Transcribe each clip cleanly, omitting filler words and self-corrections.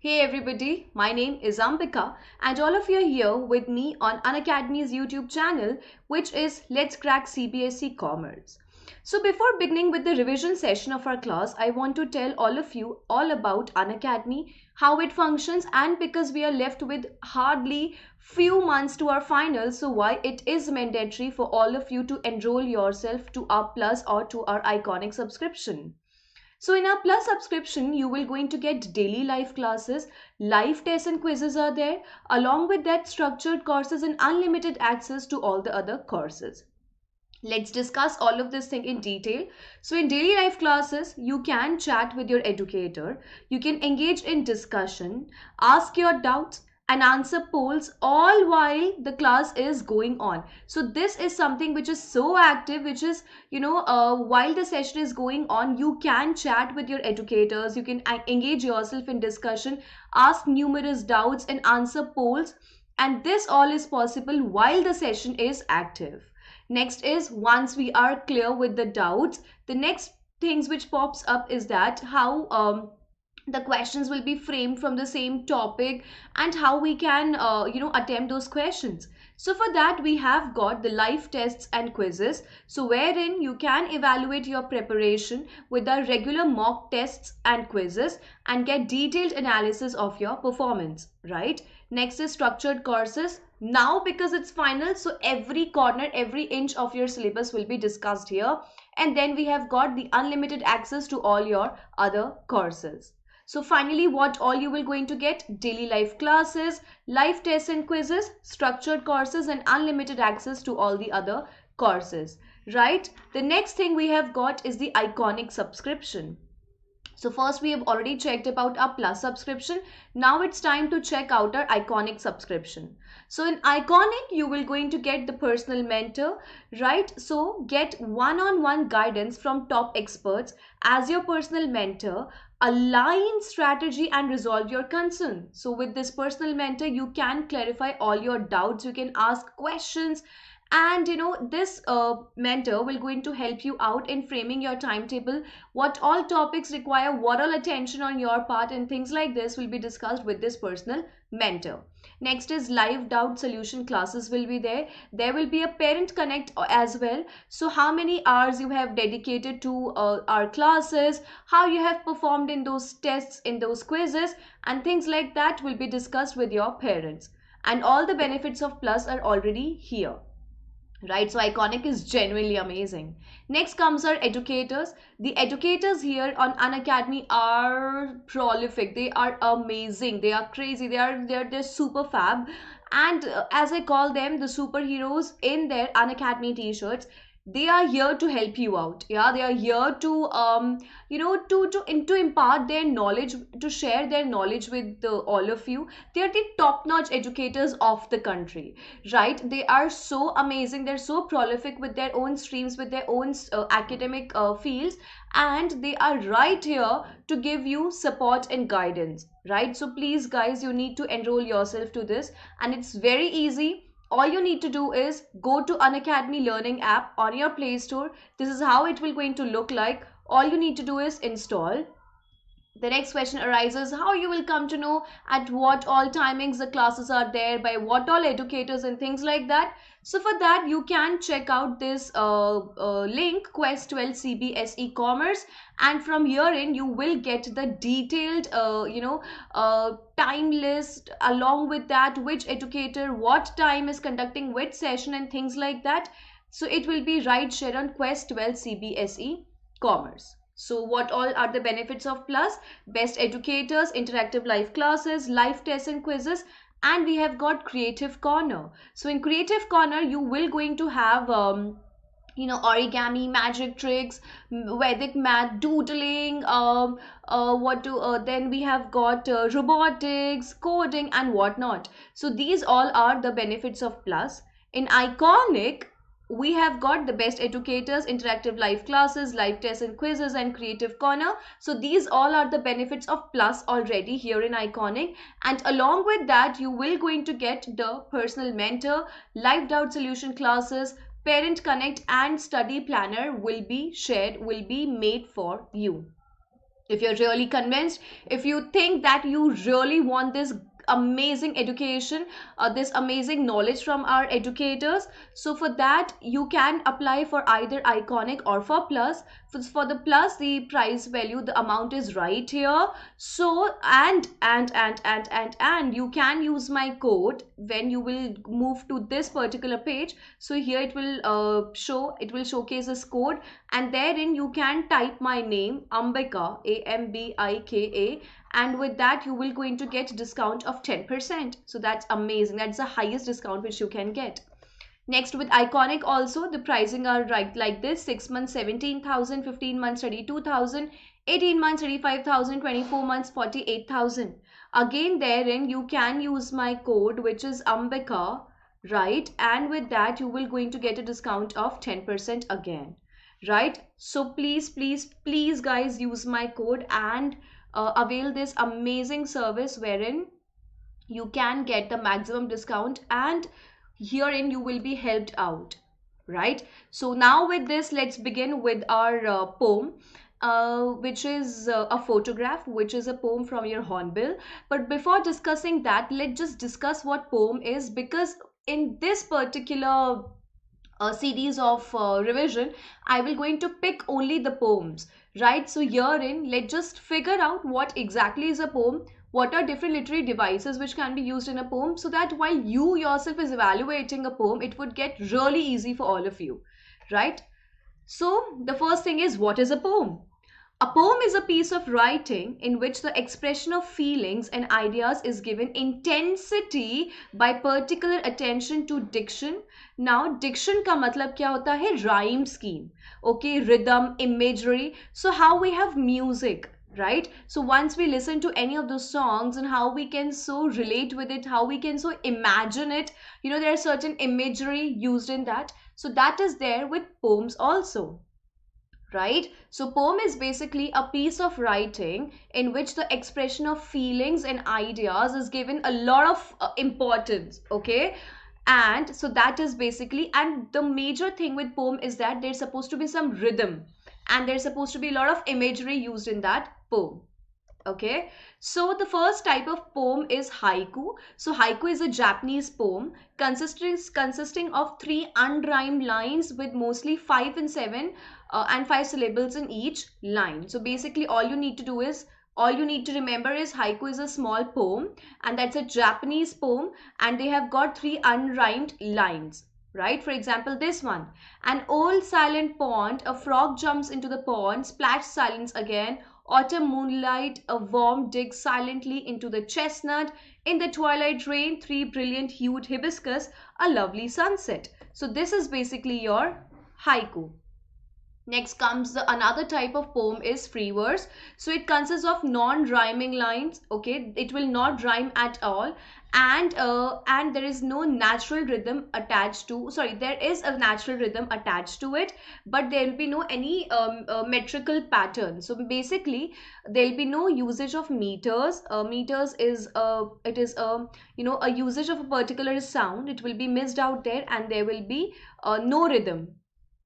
Hey everybody, my name is Ambika and all of you are here with me on Unacademy's YouTube channel, which is Let's Crack CBSE Commerce. So before beginning with the revision session of our class, I want to tell all of you all about Unacademy, how it functions, and because we are left with hardly few months to our finals, so why it is mandatory for all of you to enroll yourself to our Plus or to our Iconic subscription. So in our Plus subscription, you will going to get daily live classes, live tests and quizzes are there, along with that structured courses and unlimited access to all the other courses. Let's discuss all of this thing in detail. So in daily life classes, you can chat with your educator, you can engage in discussion, ask your doubts and answer polls all while the class is going on. So this is something which is so active, which is, while the session is going on, you can chat with your educators, you can engage yourself in discussion, ask numerous doubts and answer polls. And this all is possible while the session is active. Next is once we are clear with the doubts, the next things which pops up is that how the questions will be framed from the same topic and how we can attempt those questions. So for that we have got the live tests and quizzes, so wherein you can evaluate your preparation with the regular mock tests and quizzes and get detailed analysis of your performance, right? Next is structured courses. Now because it's final, so every corner, every inch of your syllabus will be discussed here. And then we have got the unlimited access to all your other courses. So finally, what all you will going to get: daily life classes, live tests and quizzes, structured courses and unlimited access to all the other courses, right? The next thing we have got is the Iconic subscription. So first we have already checked about our Plus subscription. Now it's time to check out our Iconic subscription. So in Iconic, you will going to get the personal mentor, right? So get one-on-one guidance from top experts as your personal mentor, align strategy and resolve your concern. So with this personal mentor, you can clarify all your doubts, you can ask questions, and this mentor will going to help you out in framing your timetable, what all topics require what all attention on your part, and things like this will be discussed with this personal mentor. Next is live doubt solution classes will be there. There will be a parent connect as well, so how many hours you have dedicated to our classes, how you have performed in those tests, in those quizzes, and things like that will be discussed with your parents. And all the benefits of Plus are already here, right? So Iconic is genuinely amazing. Next comes our educators. The educators here on Unacademy are prolific, they are amazing, they are crazy, they're super fab. And as I call them, the superheroes in their Unacademy t-shirts, they are here to help you out. Yeah, they are here to to impart their knowledge, to share their knowledge with all of you. They are the top notch educators of the country, right? They are so amazing, they're so prolific with their own streams, with their own academic fields, and they are right here to give you support and guidance, right? So please guys, you need to enroll yourself to this, and it's very easy. All you need to do is go to Unacademy Learning app on your Play Store. This is how it will going to look like. All you need to do is install. The next question arises: how you will come to know at what all timings the classes are there, by what all educators, and things like that. So for that you can check out this link, Quest 12 CBSE Commerce, and from herein you will get the detailed time list, along with that which educator what time is conducting which session and things like that. So it will be right shared on Quest 12 CBSE Commerce. So what all are the benefits of Plus? Best educators, interactive live classes, live tests and quizzes, and we have got Creative Corner. So in Creative Corner, you will going to have origami, magic tricks, Vedic math, doodling, then we have got robotics, coding and whatnot. So these all are the benefits of Plus. In Iconic, we have got the best educators, interactive live classes, live tests and quizzes, and Creative Corner. So these all are the benefits of Plus already here in Iconic. And along with that, you will going to get the personal mentor, live doubt solution classes, parent connect, and study planner will be shared, will be made for you. If you're really convinced, if you think that you really want this amazing education, this amazing knowledge from our educators, so for that you can apply for either iconic or for plus. For the plus, the price value, the amount is right here. So and you can use my code when you will move to this particular page. So here it will it will showcase this code, and therein you can type my name, Ambika, Ambika, and with that you will going to get discount of 10%. So that's amazing. That's the highest discount which you can get. Next, with iconic also, the pricing are right like this: 6 months 17,000, 15 months 32,000, 18 months 35,000, 24 months 48,000. Again, therein you can use my code, which is Ambika, right? And with that you will going to get a discount of 10% again, right? So please guys, use my code and avail this amazing service wherein you can get the maximum discount, and herein you will be helped out, right? So now with this, let's begin with our poem, which is a photograph, which is a poem from your hornbill. But before discussing that, let's just discuss what poem is, because in this particular series of revision, I will going to pick only the poems, right? So herein, let's just figure out what exactly is a poem, what are different literary devices which can be used in a poem, so that while you yourself is evaluating a poem, it would get really easy for all of you, right? So the first thing is, what is a poem? A poem is a piece of writing in which the expression of feelings and ideas is given intensity by particular attention to diction. Now, diction का मतलब क्या होता है? Rhyme scheme, okay, rhythm, imagery. So how we have music, right? So once we listen to any of those songs, and how we can so relate with it, how we can so imagine it, you know, there are certain imagery used in that. So that is there with poems also, right? So poem is basically a piece of writing in which the expression of feelings and ideas is given a lot of importance, okay? And so that is basically, and the major thing with poem is that there's supposed to be some rhythm, and there's supposed to be a lot of imagery used in that poem. Okay, so the first type of poem is haiku. So haiku is a Japanese poem consisting of three unrhymed lines with mostly five and seven and five syllables in each line. So basically, all you need to remember is haiku is a small poem, and that's a Japanese poem, and they have got three unrhymed lines. Right, for example, this one: an old silent pond, a frog jumps into the pond, splash, silence again. Autumn moonlight, a worm digs silently into the chestnut. In the twilight rain, three brilliant hued hibiscus, a lovely sunset. So this is basically your haiku. Next comes the another type of poem is free verse. So it consists of non-rhyming lines. Okay, it will not rhyme at all, and there is no natural rhythm attached to. Sorry, there is a natural rhythm attached to it, but there will be no any metrical pattern. So basically, there will be no usage of meters. Meters is it is a, you know, a usage of a particular sound. It will be missed out there, and there will be no rhythm,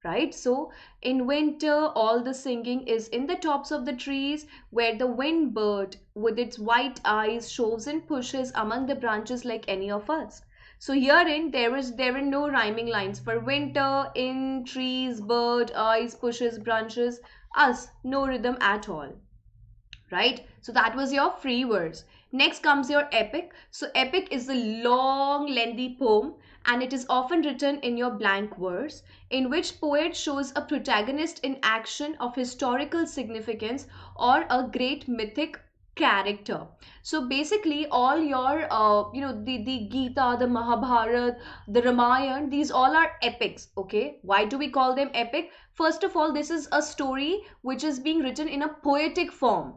right? So in winter, all the singing is in the tops of the trees, where the wind bird with its white eyes shoves and pushes among the branches like any of us. So herein there are no rhyming lines for winter, in, trees, bird, eyes, pushes, branches, us, no rhythm at all, right? So that was your free verse. Next comes your epic. So epic is a long lengthy poem, and it is often written in your blank verse, in which poet shows a protagonist in action of historical significance or a great mythic character. So basically all your you know, the Gita, the Mahabharata, the Ramayana, these all are epics. Okay, why do we call them epic? First of all, this is a story which is being written in a poetic form.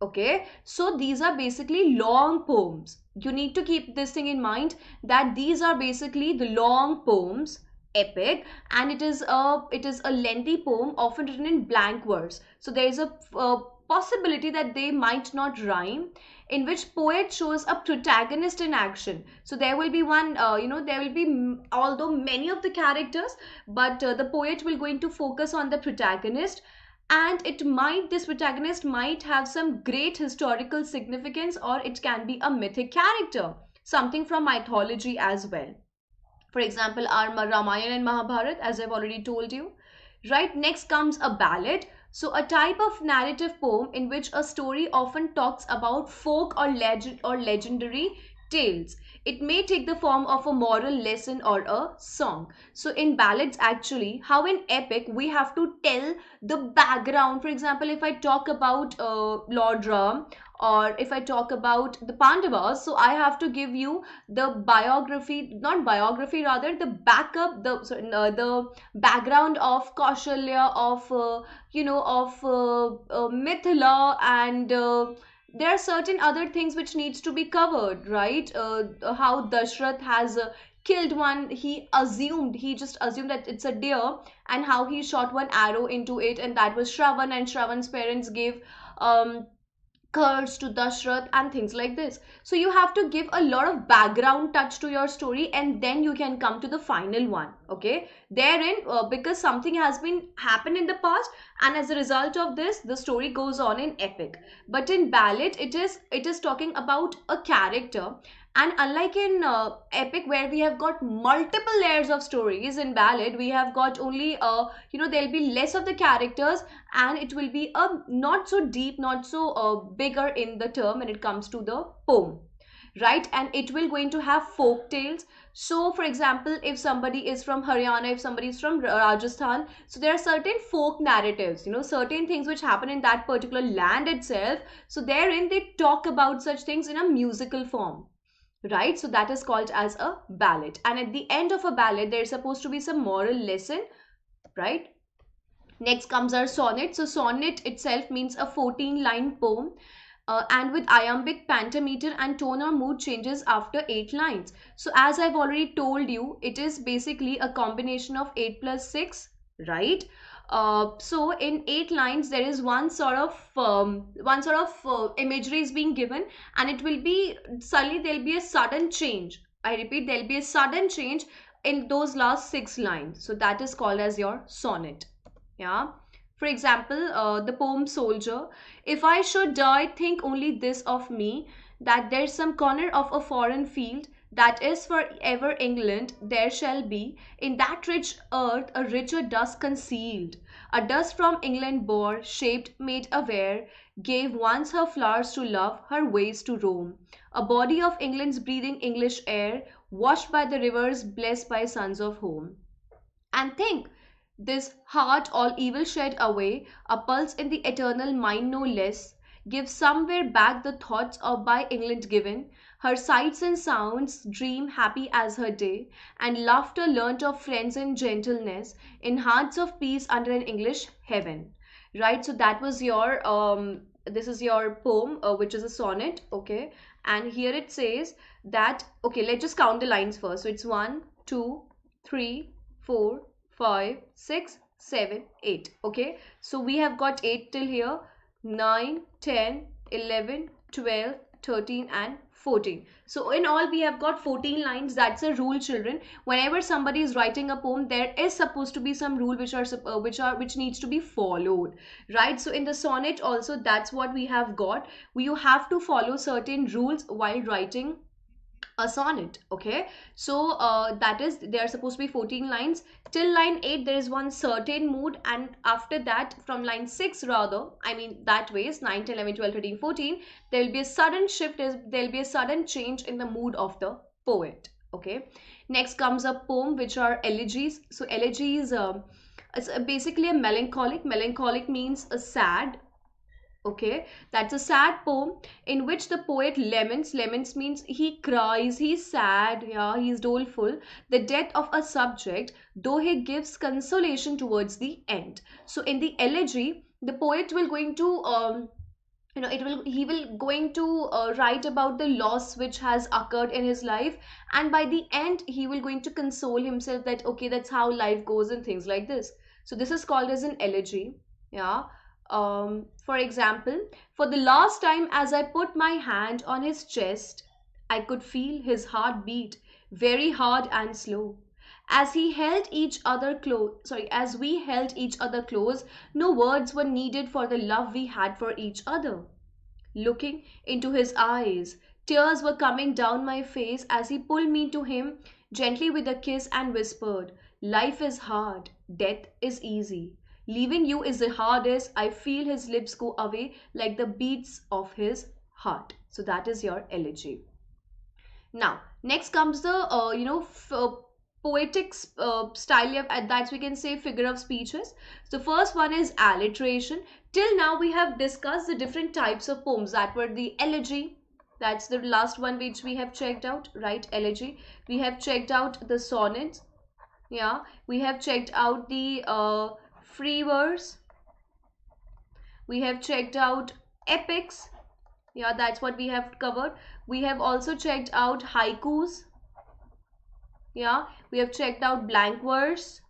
Okay, so these are basically long poems. You need to keep this thing in mind, that these are basically the long poems, epic, and it is a lengthy poem, often written in blank verse. So there is a possibility that they might not rhyme, in which poet shows a protagonist in action. So there will be one, you know, there will be although many of the characters, but the poet will going to focus on the protagonist, and this protagonist might have some great historical significance, or it can be a mythic character, something from mythology as well. For example, our Ramayana and Mahabharata, as I've already told you. Right, next comes a ballad. So, a type of narrative poem in which a story often talks about folk or legend or legendary tales. It may take the form of a moral lesson or a song. So, in ballads, actually, how in epic we have to tell the background. For example, if I talk about Lord Ram, or if I talk about the Pandavas, so I have to give you the biography, not biography, rather the backup, the background of Kaushalya, of Mithila, and there are certain other things which needs to be covered, right? How Dashrath has killed one, he just assumed that it's a deer, and how he shot one arrow into it, and that was Shravan, and Shravan's parents gave um curse to Dashrath and things like this. So you have to give a lot of background touch to your story, and then you can come to the final one. Okay, therein, because something has been happened in the past, and as a result of this, the story goes on in epic. But in ballad, it is talking about a character. And unlike in epic, where we have got multiple layers of stories, in ballad we have got only there'll be less of the characters, and it will be a not so deep, not so bigger in the term when it comes to the poem, right? And it will going to have folk tales. So for example, if somebody is from Haryana, if somebody is from Rajasthan, so there are certain folk narratives, certain things which happen in that particular land itself. So therein they talk about such things in a musical form, right? So that is called as a ballad, and at the end of a ballad there is supposed to be some moral lesson, right? Next comes our sonnet. So, sonnet itself means a 14-line poem, and with iambic pentameter and tone or mood changes after 8 lines. So, as I've already told you, it is basically a combination of 8 plus 6, right? So, in 8 lines, there is one sort of imagery is being given, and it will be suddenly there'll be a sudden change. I repeat, there'll be a sudden change in those last 6 lines. So, that is called as your sonnet. Yeah. For example, the poem Soldier. If I should die, think only this of me, that there's some corner of a foreign field that is forever England, there shall be in that rich earth a richer dust concealed. A dust from England bore, shaped, made aware, gave once her flowers to love, her ways to roam. A body of England's breathing English air, washed by the rivers, blessed by sons of home. And think, this heart all evil shed away, a pulse in the eternal mind no less, gives somewhere back the thoughts of by England given, her sights and sounds, dream happy as her day, and laughter learnt of friends and gentleness, in hearts of peace under an English heaven. Right, so that was your this is your poem, which is a sonnet, okay? And here it says that, okay, let's just count the lines first. So it's 1, 2, 3, 4, 5, 6, 7, 8. Okay, so we have got 8 till here: 9, 10, 11, 12, 13, and 14. So in all we have got 14 lines. That's a rule, children. Whenever somebody is writing a poem, there is supposed to be some rule which needs to be followed, right? So in the sonnet also, that's what we have got. You have to follow certain rules while writing a sonnet. Okay, so that is, there are supposed to be 14 lines. Till line 8 there is one certain mood, and after that, from line 6, rather, I mean that ways, 9, 10, 11, 12, 13, 14, there will be a sudden shift, there will be a sudden change in the mood of the poet. Okay, next comes a poem which are elegies. So elegies, it's basically a melancholic means a sad. Okay, that's a sad poem in which the poet laments means he cries, he's sad, yeah, he's doleful, the death of a subject, though he gives consolation towards the end. So in the elegy, the poet will going to it will he will going to write about the loss which has occurred in his life, and by the end he will going to console himself that okay, that's how life goes and things like this. So this is called as an elegy. Yeah. For example, for the last time as I put my hand on his chest, I could feel his heart beat very hard and slow, As we held each other close, no words were needed for the love we had for each other. Looking into his eyes, tears were coming down my face as he pulled me to him gently with a kiss and whispered, "Life is hard, death is easy. Leaving you is the hardest." I feel his lips go away like the beats of his heart. So that is your elegy. Now, next comes the poetic style of that we can say figure of speeches. So first one is alliteration. Till now we have discussed the different types of poems that were the elegy. That's the last one which we have checked out, right? Elegy. We have checked out the sonnets. Yeah, we have checked out the free verse. We have checked out epics. Yeah, that's what we have covered. We have also checked out haikus. Yeah, we have checked out blank verse.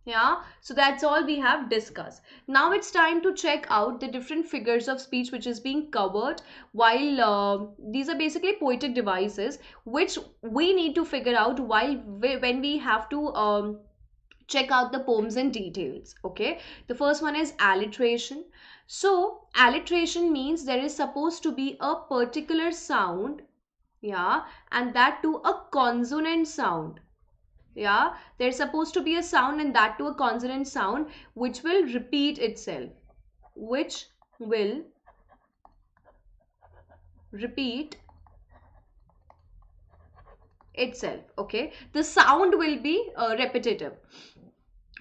Yeah, so that's all we have discussed. Now it's time to check out the different figures of speech which is being covered while these are basically poetic devices which we need to figure out when we have to check out the poems in details. Okay, the first one is alliteration. So alliteration means there is supposed to be a particular sound, yeah, and that to a consonant sound. Yeah, there's supposed to be a sound and that to a consonant sound which will repeat itself, which will repeat itself. Okay, the sound will be repetitive,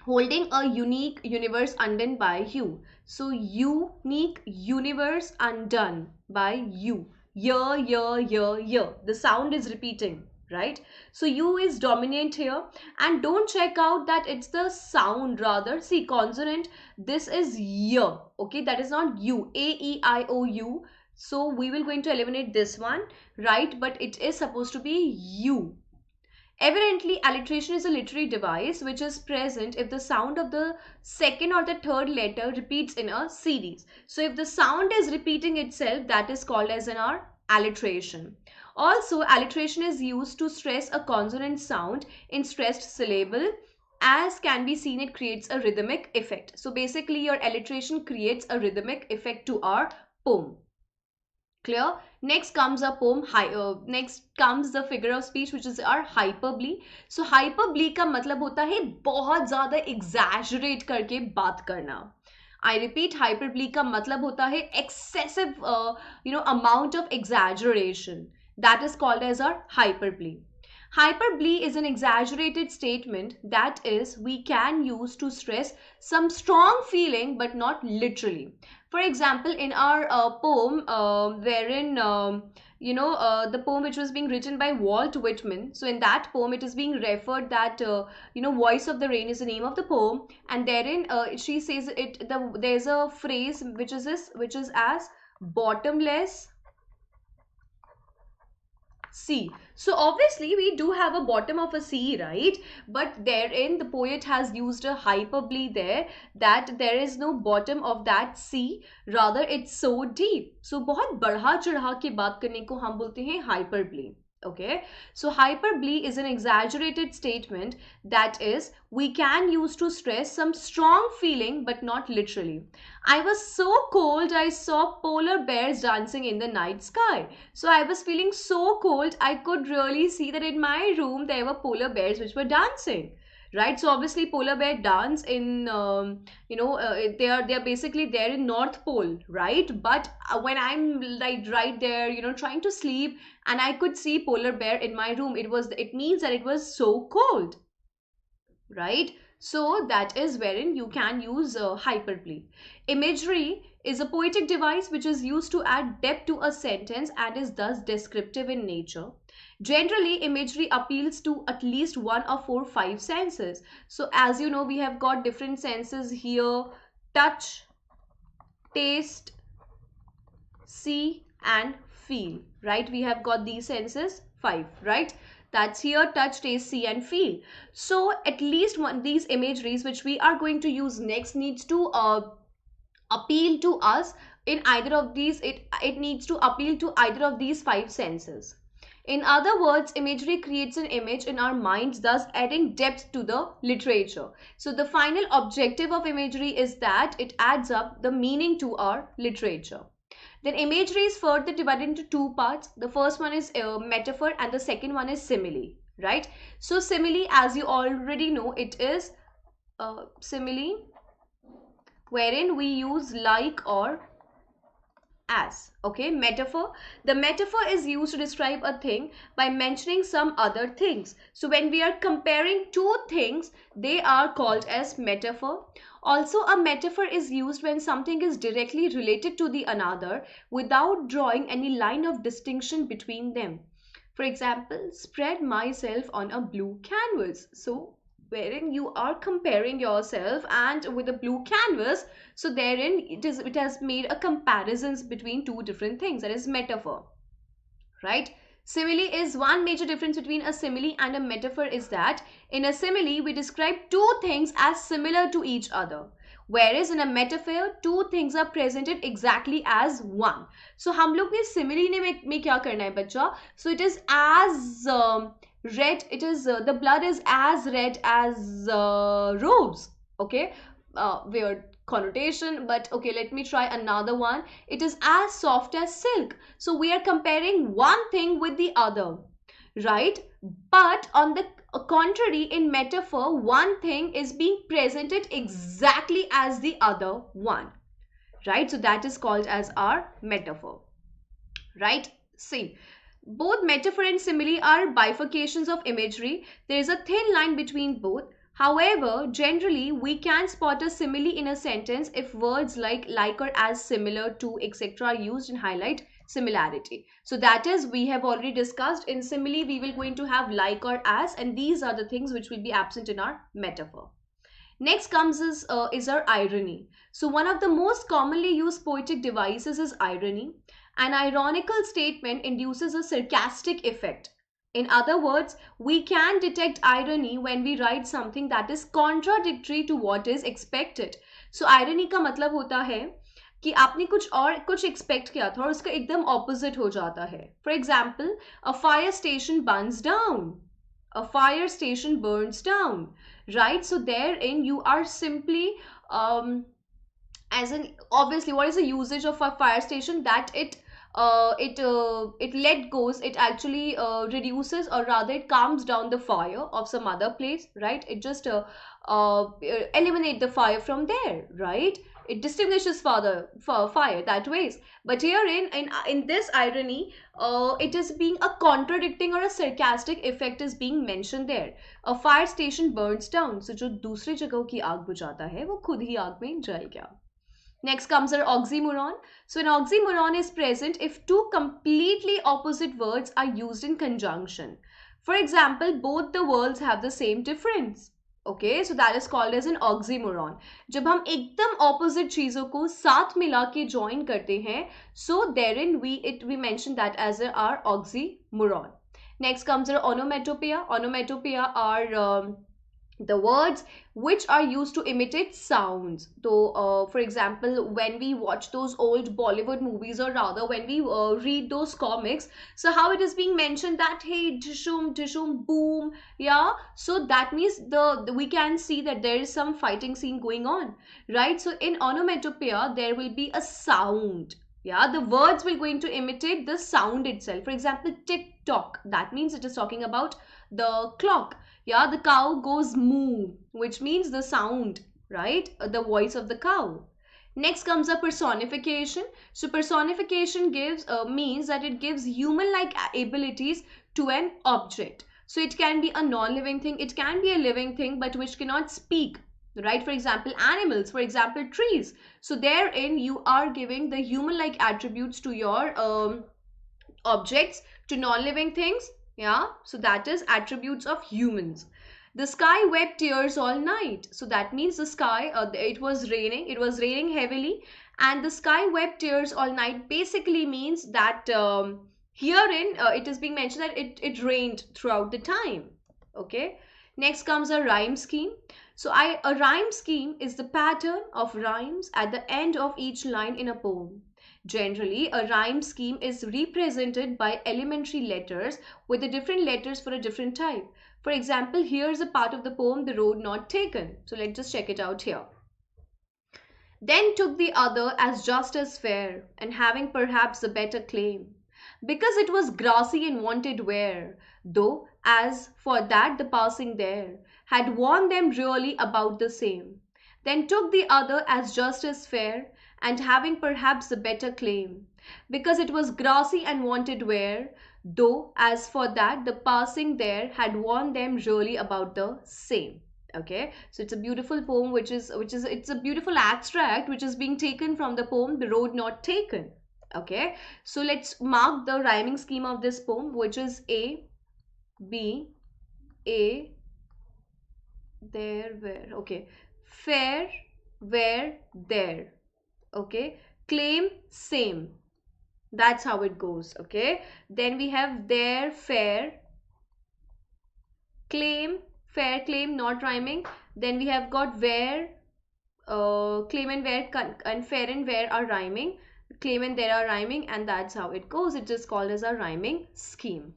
holding a unique universe undone by you. So unique universe undone by you. Yeah. The sound is repeating, right? So you is dominant here. And don't check out that it's the sound, rather. See, consonant, this is y. Okay, that is not you. A-E-I-O-U. So we will going to eliminate this one, right? But it is supposed to be you. Evidently, alliteration is a literary device which is present if the sound of the second or the third letter repeats in a series. So if the sound is repeating itself, that is called as an alliteration. Also, alliteration is used to stress a consonant sound in stressed syllable. As can be seen, it creates a rhythmic effect. So basically, your alliteration creates a rhythmic effect to our poem. Clear? Next comes a poem. Next comes the figure of speech which is our hyperbole. So hyperbole का मतलब होता है बहुत ज़्यादा exaggerate करके बात करना. I repeat, hyperbole का मतलब होता है excessive amount of exaggeration. That is called as our hyperbole. Hyperbole is an exaggerated statement that is we can use to stress some strong feeling but not literally. For example, in our poem, wherein the poem which was being written by Walt Whitman. So in that poem, it is being referred that "Voice of the Rain" is the name of the poem, and therein she says there's a phrase which is as bottomless sea. So obviously we do have a bottom of a sea, right? But therein the poet has used a hyperbole there that there is no bottom of that sea, rather it's so deep. So बहुत बढ़ा चढ़ा के बात करने को हम बोलते हैं hyperbole. Okay, so hyperbole is an exaggerated statement that is we can use to stress some strong feeling but not literally. I was so cold I saw polar bears dancing in the night sky. So I was feeling so cold I could really see that in my room there were polar bears which were dancing, right? So obviously polar bear dance in they are basically there in North Pole, right? But when I'm like right there trying to sleep and I could see polar bear in my room, it means that it was so cold, right? So that is wherein you can use hyperbole. Imagery is a poetic device which is used to add depth to a sentence and is thus descriptive in nature. Generally, imagery appeals to at least one of four, five senses. So as you know, we have got different senses here: touch, taste, see, and feel, right? We have got these senses, five, right? That's here: touch, taste, see, and feel. So at least one these imageries which we are going to use next needs to appeal to us in either of these. It needs to appeal to either of these five senses. In other words, imagery creates an image in our minds, thus adding depth to the literature. So the final objective of imagery is that it adds up the meaning to our literature. Then imagery is further divided into two parts. The first one is metaphor and the second one is simile, right? So simile, as you already know, it is simile wherein we use like or as. Okay, metaphor, the metaphor is used to describe a thing by mentioning some other things. So when we are comparing two things, they are called as metaphor. Also, a metaphor is used when something is directly related to the another without drawing any line of distinction between them. For example, spread myself on a blue canvas. So wherein you are comparing yourself and with a blue canvas, so therein it has made a comparisons between two different things, that is metaphor, right? Simile is one major difference between a simile and a metaphor is that in a simile we describe two things as similar to each other, whereas in a metaphor two things are presented exactly as one. So हम लोग ने simile में क्या करना है बच्चा? So it is as red, it is the blood is as red as rose. Okay, weird connotation, but okay, let me try another one. It is as soft as silk. So we are comparing one thing with the other, right? But on the contrary, in metaphor, one thing is being presented exactly as the other one, right? So that is called as our metaphor, right? See, both metaphor and simile are bifurcations of imagery. There is a thin line between both. However, generally, we can spot a simile in a sentence if words like or as, similar to, etc. are used and highlight similarity. So that is, we have already discussed in simile, we will going to have like or as, and these are the things which will be absent in our metaphor. Next comes is our irony. So one of the most commonly used poetic devices is irony. An ironical statement induces a sarcastic effect. In other words, we can detect irony when we write something that is contradictory to what is expected. So irony का मतलब होता है कि आपने कुछ और कुछ expect किया था और उसका एकदम opposite हो जाता है. For example, a fire station burns down. A fire station burns down, right? So therein you are simply as in, obviously, what is the usage of a fire station? That it let goes, it actually reduces, or rather it calms down the fire of some other place, right? It just eliminate the fire from there, right? It distinguishes for fire that ways. But here in this irony, it is being a contradicting or a sarcastic effect is being mentioned there. A fire station burns down, so जो दूसरी जगहों की आग बुझाता है वो खुद ही आग में जलेगा. Next comes our oxymoron. So an oxymoron is present if two completely opposite words are used in conjunction. For example, both the worlds have the same difference. Okay, so that is called as an oxymoron. जब हम एकदम opposite चीजों को साथ मिला के join करते हैं, so therein we mention that as our oxymoron. Next comes our onomatopoeia. Onomatopoeia are the words which are used to imitate sounds. So for example, when we watch those old Bollywood movies, or rather when we read those comics, so how it is being mentioned that hey, dishum dishum boom, yeah, so that means we can see that there is some fighting scene going on, right? So in onomatopoeia there will be a sound. Yeah, the words will going to imitate the sound itself. For example, tick tock, that means it is talking about the clock. Yeah, the cow goes moo, which means the sound, right? The voice of the cow. Next comes a personification. So personification gives means that it gives human-like abilities to an object. So it can be a non-living thing, it can be a living thing, but which cannot speak. Right? For example, animals, for example, trees. So therein you are giving the human-like attributes to your objects, to non-living things. Yeah, so that is attributes of humans. The sky wept tears all night. So that means the sky, it was raining heavily, and the sky wept tears all night basically means that herein it is being mentioned that it rained throughout the time. Okay, next comes a rhyme scheme. So a rhyme scheme is the pattern of rhymes at the end of each line in a poem. Generally, a rhyme scheme is represented by elementary letters with the different letters for a different type. For example, here's a part of the poem, The Road Not Taken. So let's just check it out here. Then took the other as just as fair, and having perhaps a better claim, because it was grassy and wanted wear, though as for that the passing there had warned them really about the same. Then took the other as just as fair, and having perhaps a better claim, because it was grassy and wanted wear, though as for that the passing there had warned them really about the same. Okay, so it's a beautiful poem, which is it's a beautiful extract which is being taken from the poem The Road Not Taken. Okay, so let's mark the rhyming scheme of this poem, which is A, B, A, there, where. Okay, fair, where, there. Okay, claim, same. That's how it goes. Okay, then we have there, fair, claim, fair, claim, not rhyming. Then we have got where, claim and where, and fair and where are rhyming. Claim and there are rhyming, and that's how it goes. It is called as a rhyming scheme,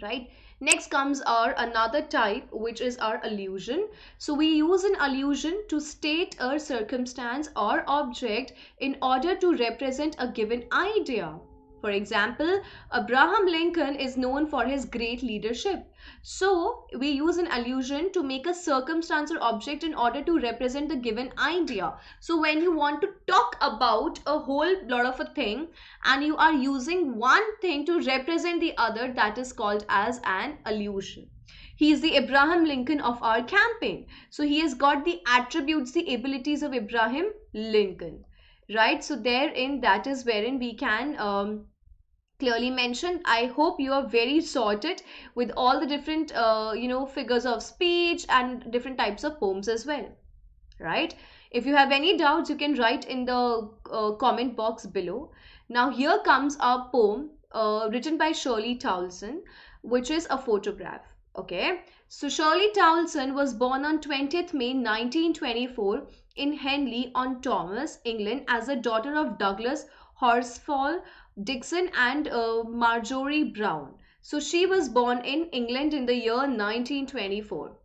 right? Next comes our another type, which is our allusion. So we use an allusion to state a circumstance or object in order to represent a given idea. For example, Abraham Lincoln is known for his great leadership. So we use an allusion to make a circumstance or object in order to represent the given idea. So when you want to talk about a whole lot of a thing and you are using one thing to represent the other, that is called as an allusion. He is the Abraham Lincoln of our campaign. So he has got the attributes, the abilities of Abraham Lincoln, right? So therein, that is wherein we can clearly mention. I hope you are very sorted with all the different figures of speech and different types of poems as well, right? If you have any doubts, you can write in the comment box below. Now here comes our poem written by Shirley Towson, which is a photograph. Okay, so Shirley Towson was born on 20th May 1924 in Henley-on-Thames, England, as a daughter of Douglas Horsfall Dixon and Marjorie Brown. So she was born in England in the year 1924.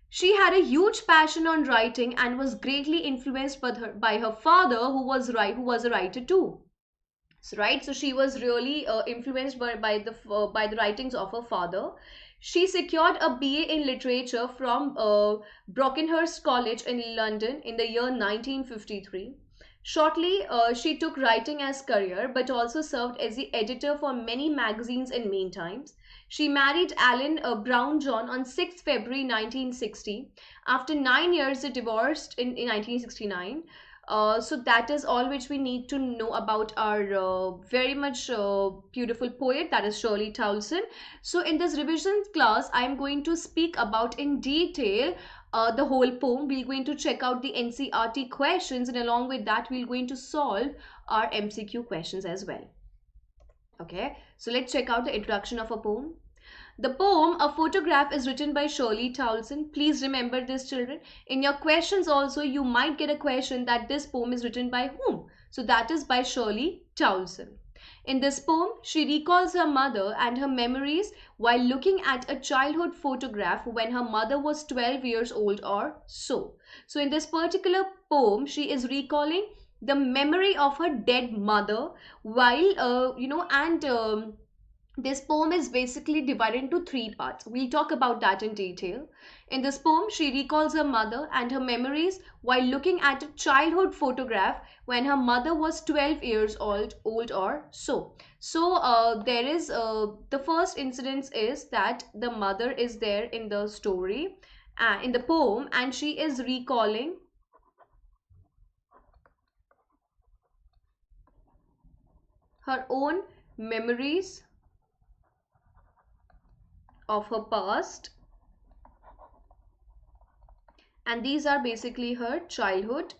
She had a huge passion on writing and was greatly influenced by her father, who was a writer too. So, right, so she was really influenced by the writings of her father. She secured a BA in literature from Brockenhurst College in London in the year 1953. Shortly, she took writing as career, but also served as the editor for many magazines in meantimes. She married Alan Brown John on 6th February 1960. After 9 years, they divorced in 1969. So that is all which we need to know about our very much beautiful poet, that is Shirley Towson. So in this revision class, I am going to speak about in detail the whole poem. We're going to check out the NCERT questions, and along with that, we're going to solve our MCQ questions as well. Okay, so let's check out the introduction of a poem. The poem A Photograph is written by Shirley Towson. Please remember this, children. In your questions also, you might get a question that this poem is written by whom? So that is by Shirley Towson. In this poem, she recalls her mother and her memories while looking at a childhood photograph when her mother was 12 years old or so. So in this particular poem, she is recalling the memory of her dead mother while, this poem is basically divided into three parts. We'll talk about that in detail. In this poem, she recalls her mother and her memories while looking at a childhood photograph when her mother was 12 years old or so. So there is the first incident is that the mother is there in the story, in the poem, and she is recalling her own memories of her past, and these are basically her childhood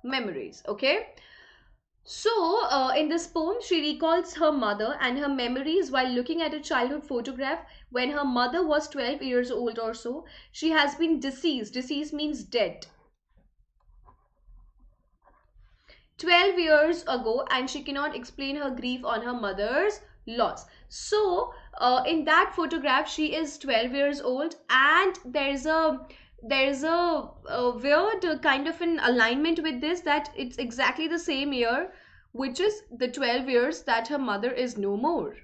memories. Okay, So, in this poem, she recalls her mother and her memories while looking at a childhood photograph when her mother was 12 years old or so. She has been deceased. Deceased means dead. 12 years ago, and she cannot explain her grief on her mother's loss. So, in that photograph, she is 12 years old, and there's a weird kind of an alignment with this, that it's exactly the same year, which is the 12 years that her mother is no more.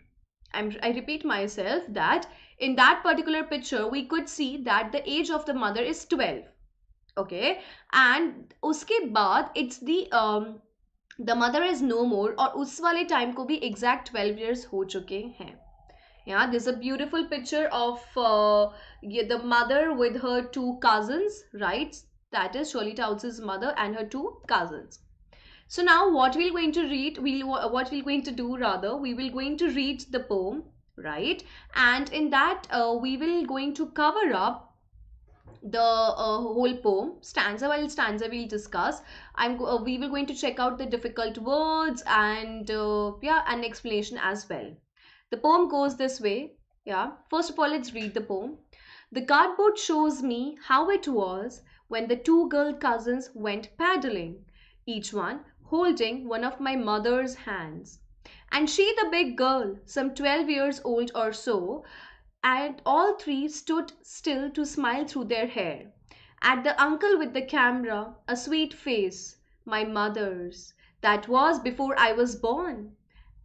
I repeat myself that in that particular picture, we could see that the age of the mother is 12. Okay, and uske baad it's the mother is no more, और उस वाले time को भी exact 12 years हो चुके हैं. Yeah, there's a beautiful picture of yeah, the mother with her two cousins, right? That is Shirley Townsend's mother and her two cousins. So now what we're going to read, what we're going to do rather, we will going to read the poem, right? And in that we will going to cover up the whole poem stanza while stanza we'll discuss. We will going to check out the difficult words and yeah, an explanation as well. The poem goes this way. Yeah, first of all, let's read the poem. The cardboard shows me how it was when the two girl cousins went paddling, each one holding one of my mother's hands. And she, the big girl, some 12 years old or so, and all three stood still to smile through their hair. At the uncle with the camera, a sweet face, my mother's, that was before I was born.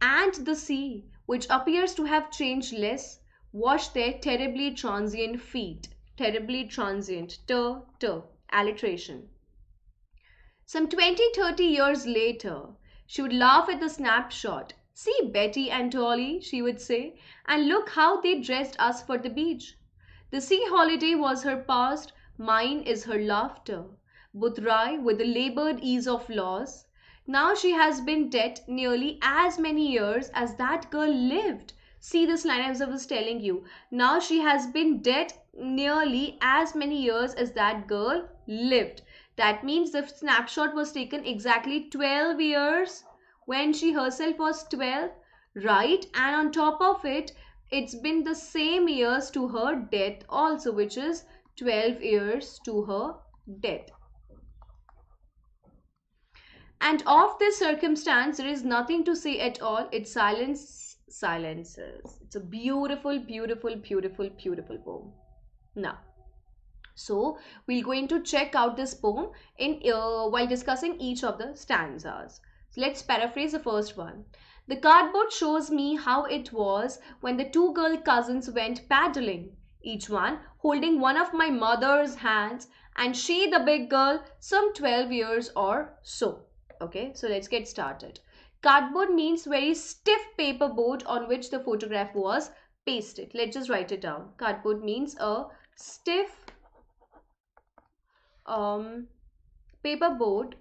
And the sea, which appears to have changed less, washed their terribly transient feet. Terribly transient. Alliteration. Some 20-30 years later, she would laugh at the snapshot. See Betty and Dolly, she would say, and look how they dressed us for the beach. The sea holiday was her past, mine is her laughter. Buthrai with the labored ease of loss. Now she has been dead nearly as many years as that girl lived. See this line as I was telling you. Now she has been dead nearly as many years as that girl lived. That means the snapshot was taken exactly 12 years when she herself was 12, right? And on top of it, it's been the same years to her death also, which is 12 years to her death. And of this circumstance, there is nothing to say at all. It silences. It's a beautiful, beautiful, beautiful, beautiful poem. Now, so we're going to check out this poem in while discussing each of the stanzas. So let's paraphrase the first one. The cardboard shows me how it was when the two girl cousins went paddling, each one holding one of my mother's hands, and she, the big girl, some 12 years or so. Okay, so let's get started. Cardboard means very stiff paper board on which the photograph was pasted. Let's just write it down. Cardboard means a stiff paper board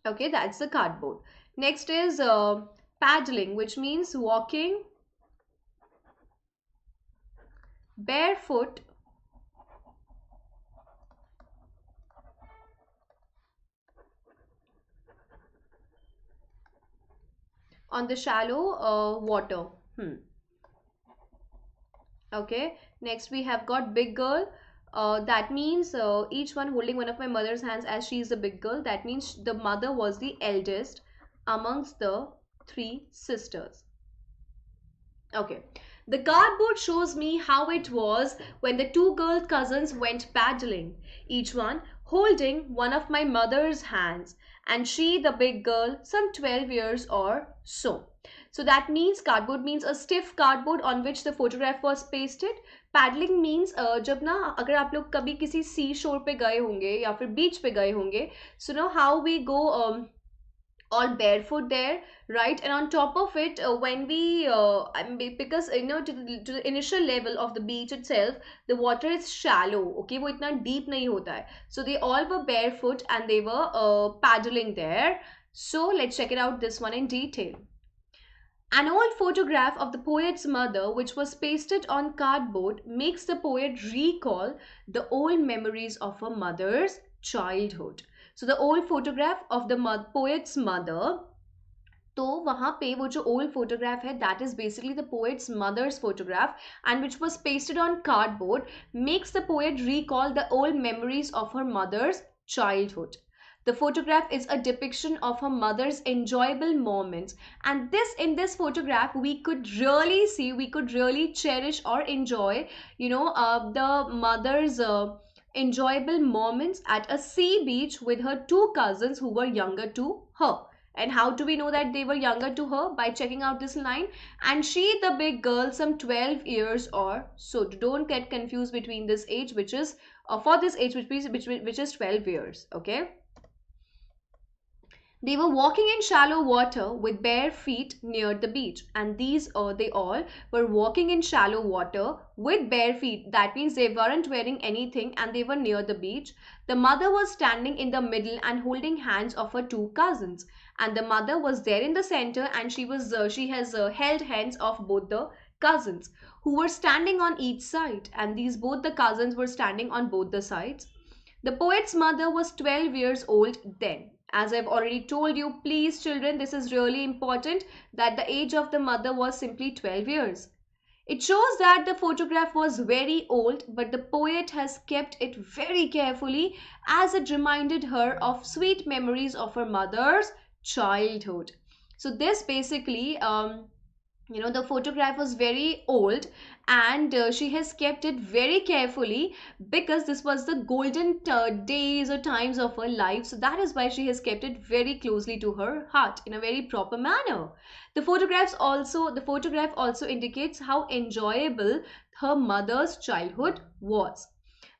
okay, that's the cardboard. Next is paddling, which means walking barefoot on the shallow water. Okay, next we have got big girl. That means each one holding one of my mother's hands, as she is the big girl. That means the mother was the eldest amongst the three sisters. Okay. The cardboard shows me how it was when the two girl cousins went paddling, each one holding one of my mother's hands, and she, the big girl, some 12 years or so. So that means cardboard means a stiff cardboard on which the photograph was pasted. Paddling means जब ना अगर आप लोग कभी किसी सी शोर पे गए होंगे या फिर बीच पे गए होंगे, so know how we go all barefoot there, right? And on top of it, when we because to the initial level of the beach itself, the water is shallow, okay, वो इतना deep नहीं होता है. So they all were barefoot and they were paddling there. So let's check it out, this one in detail. An old photograph of the poet's mother, which was pasted on cardboard, makes the poet recall the old memories of her mother's childhood. So, the old photograph of the poet's mother, तो वहाँ पे वो जो old photograph है, that is basically the poet's mother's photograph, and which was pasted on cardboard, makes the poet recall the old memories of her mother's childhood. The photograph is a depiction of her mother's enjoyable moments, and this in this photograph we could really see, we could really cherish or enjoy, the mother's enjoyable moments at a sea beach with her two cousins who were younger to her. And how do we know that they were younger to her? By checking out this line. And she, the big girl, some 12 years or so. Don't get confused between this age, which is for this age, which is 12 years. Okay. They were walking in shallow water with bare feet near the beach, and they all were walking in shallow water with bare feet. That means they weren't wearing anything and they were near the beach. The mother was standing in the middle and holding hands of her two cousins, and the mother was there in the center, and she has held hands of both the cousins who were standing on each side, and these both the cousins were standing on both the sides. The poet's mother was 12 years old then. As I've already told you, please children, this is really important that the age of the mother was simply 12 years. It shows that the photograph was very old, but the poet has kept it very carefully as it reminded her of sweet memories of her mother's childhood. So this basically the photograph was very old, and she has kept it very carefully because this was the golden days or times of her life, so that is why she has kept it very closely to her heart in a very proper manner. The photograph also indicates how enjoyable her mother's childhood was.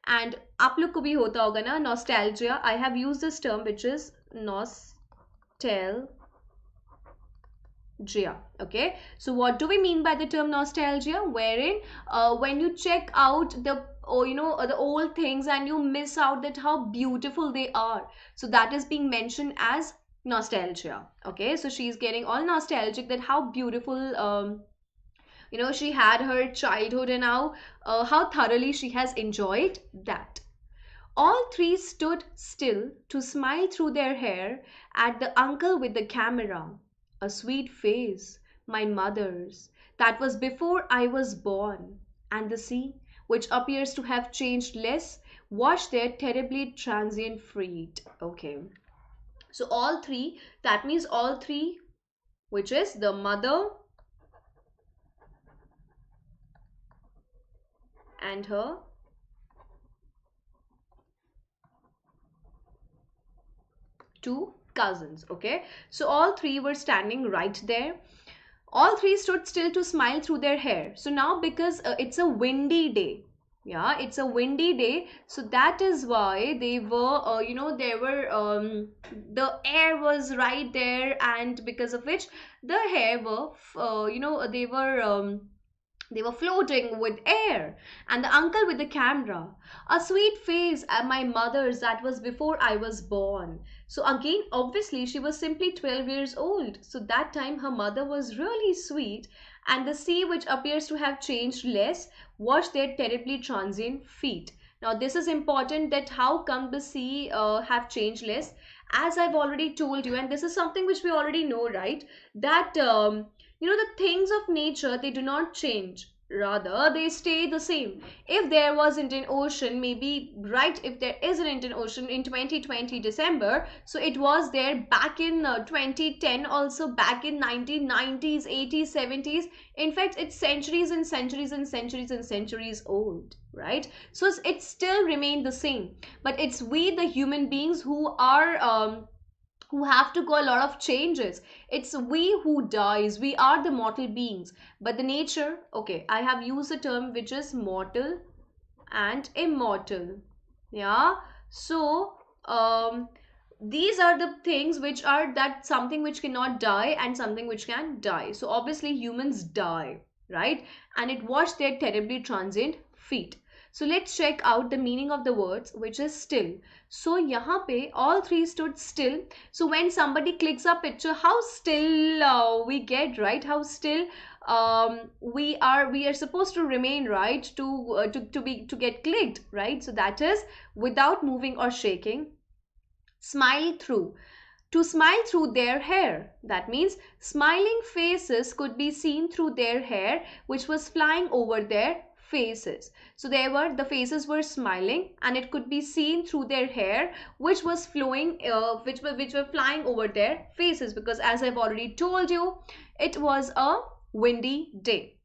And आप लोग को भी होता होगा ना nostalgia. I have used this term, which is nostalgia. Okay, so what do we mean by the term nostalgia? Wherein when you check out the old things and you miss out that how beautiful they are, so that is being mentioned as nostalgia. Okay, so she's getting all nostalgic that how beautiful she had her childhood, and how thoroughly she has enjoyed that. All three stood still to smile through their hair at the uncle with the camera. A sweet face, my mother's, that was before I was born. And the sea, which appears to have changed less, washed their terribly transient feet. Okay. So all three, that means all three, which is the mother and her two cousins. Okay, so all three were standing right there. All three stood still to smile through their hair. So now, because it's a windy day, yeah, it's a windy day, so that is why they were the air was right there, and because of which the hair were they were floating with air. And the uncle with the camera. A sweet face at my mother's, that was before I was born. So again, obviously, she was simply 12 years old. So that time her mother was really sweet. And the sea, which appears to have changed less, washed their terribly transient feet. Now, this is important, that how come the sea have changed less? As I've already told you, and this is something which we already know, right? That the things of nature, they do not change, rather they stay the same. If there wasn't an ocean, maybe, right, if there isn't an ocean in 2020 December, so it was there back in 2010, also back in 1990s, 80s, 70s. In fact, it's centuries and centuries and centuries and centuries old, right? So it still remained the same, but it's we, the human beings, who have to go a lot of changes. It's we who dies, we are the mortal beings, but the nature, okay, I have used a term which is mortal and immortal. Yeah, so these are the things which are that something which cannot die and something which can die. So obviously humans die, right? And it watched their terribly transient feet. So let's check out the meaning of the words, which is still. So yahan pe all three stood still. So when somebody clicks a picture, how still we get, right? How still we are supposed to remain, right? To get clicked, right? So that is without moving or shaking. Smile through. To smile through their hair. That means smiling faces could be seen through their hair, which was flying over their faces. So the faces were smiling, and it could be seen through their hair, which was flowing, which were flying over their faces. Because as I've already told you, it was a windy day.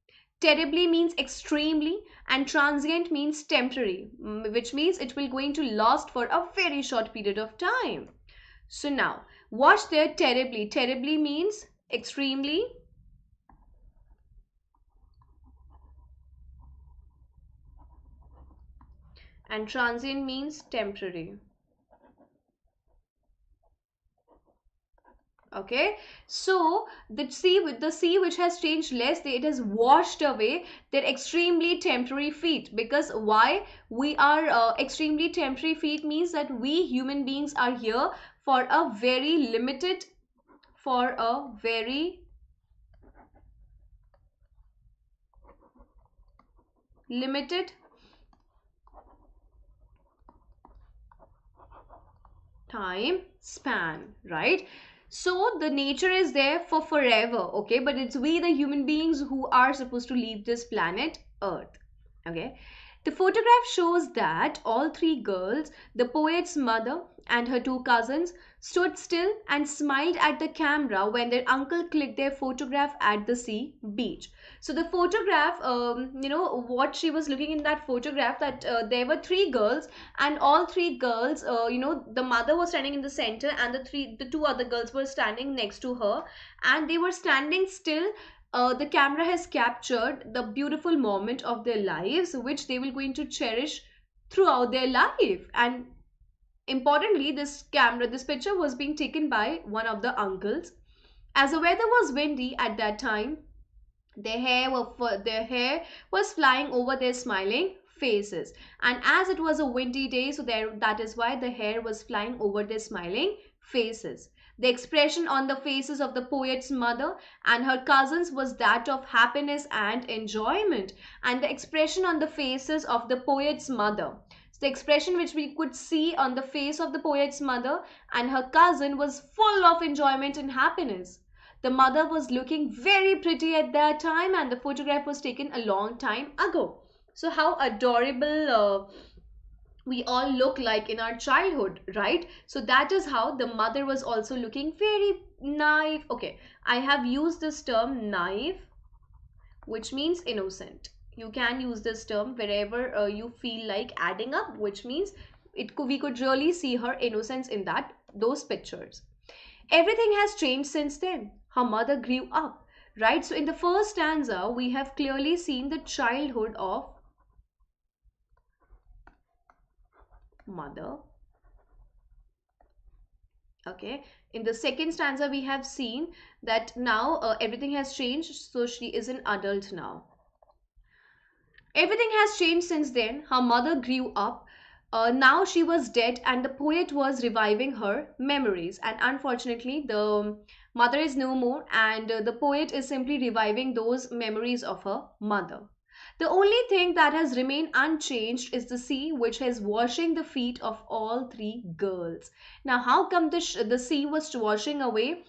Terribly means extremely, and transient means temporary, which means it will going to last for a very short period of time. So now, watch there terribly. Terribly means extremely, and transient means temporary. Okay, so the sea which has changed less, it has washed away their extremely temporary feet. Because why? We are extremely temporary feet means that we human beings are here for a very limited, for a very limited time span, right? So the nature is there for forever, okay, but it's we the human beings who are supposed to leave this planet Earth. Okay, the photograph shows that all three girls, the poet's mother and her two cousins, stood still and smiled at the camera when their uncle clicked their photograph at the sea beach. So the photograph, what she was looking in that photograph, that there were three girls, and all three girls, the mother was standing in the center, and the two other girls were standing next to her, and they were standing still. The camera has captured the beautiful moment of their lives, which they will going to cherish throughout their life. And importantly, this picture was being taken by one of the uncles. As the weather was windy at that time, their hair was flying over their smiling faces. And as it was a windy day, so that is why the hair was flying over their smiling faces. The expression on the faces of the poet's mother and her cousins was that of happiness and enjoyment. And the expression on the faces of the poet's mother, the expression which we could see on the face of the poet's mother and her cousin, was full of enjoyment and happiness. The mother was looking very pretty at that time, and the photograph was taken a long time ago. So, how adorable we all look like in our childhood, right? So, that is how the mother was also looking very naive. Okay, I have used this term naive, which means innocent. You can use this term wherever you feel like adding up, which means we could really see her innocence in those pictures. Everything has changed since then. Her mother grew up, right? So, in the first stanza, we have clearly seen the childhood of mother. Okay. In the second stanza, we have seen that now everything has changed, so she is an adult now. Everything has changed since then. Her mother grew up. Now she was dead, and the poet was reviving her memories. And unfortunately, the mother is no more, and the poet is simply reviving those memories of her mother. The only thing that has remained unchanged is the sea, which is washing the feet of all three girls. Now, how come the sea was washing away?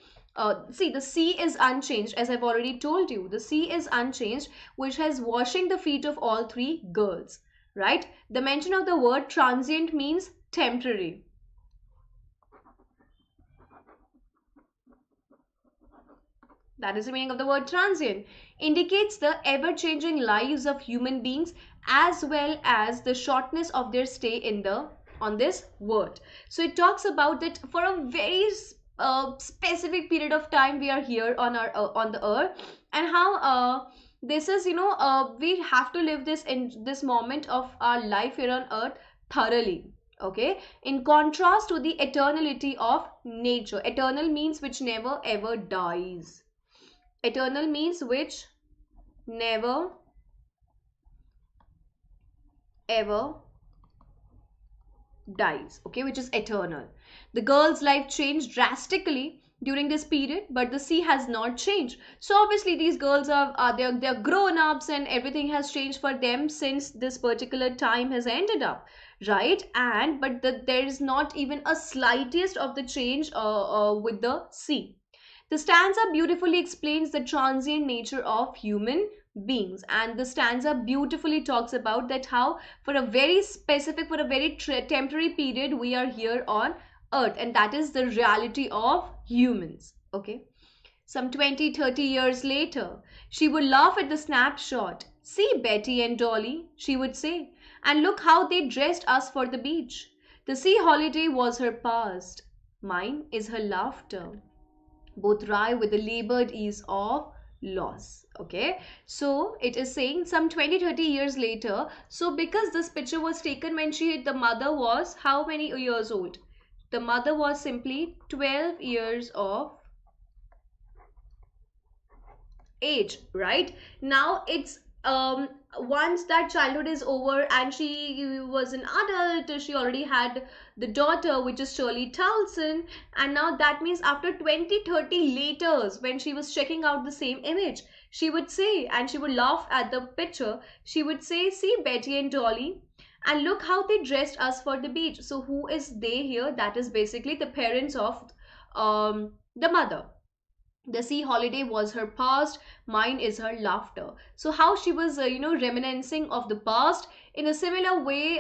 See, the sea is unchanged, as I've already told you. The sea is unchanged, which has washing the feet of all three girls, right? The mention of the word transient means temporary. That is the meaning of the word transient. Indicates the ever-changing lives of human beings, as well as the shortness of their stay on this world. So it talks about that for a very specific period of time we are here on the earth, and how this is, we have to live this in this moment of our life here on earth thoroughly. Okay, in contrast to the eternality of nature. Eternal means which never ever dies. Eternal means which never ever dies, okay, which is eternal. The girl's life changed drastically during this period, but the sea has not changed. So obviously these girls they're grown ups and everything has changed for them since this particular time has ended up, right? And but there is not even a slightest of the change with the sea. The stanza beautifully explains the transient nature of human beings, and the stanza beautifully talks about that how for a very specific, for a very temporary period we are here on earth, and that is the reality of humans. Okay, some 20, 30 years later, she would laugh at the snapshot. See Betty and Dolly, she would say, and look how they dressed us for the beach. The sea holiday was her past, mine is her laughter. Both rye with the labored ease of loss. Okay, so it is saying some 20, 30 years later. So because this picture was taken when the mother was how many years old? The mother was simply 12 years of age, right? Now it's once that childhood is over and she was an adult, she already had the daughter, which is Shirley Townsend, and now that means after 20, 30 laters, when she was checking out the same image, she would say, and she would laugh at the picture, she would say, see Betty and Dolly, and look how they dressed us for the beach. So who is they here? That is basically the parents of the mother. The sea holiday was her past, mine is her laughter. So how she was reminiscing of the past. In a similar way,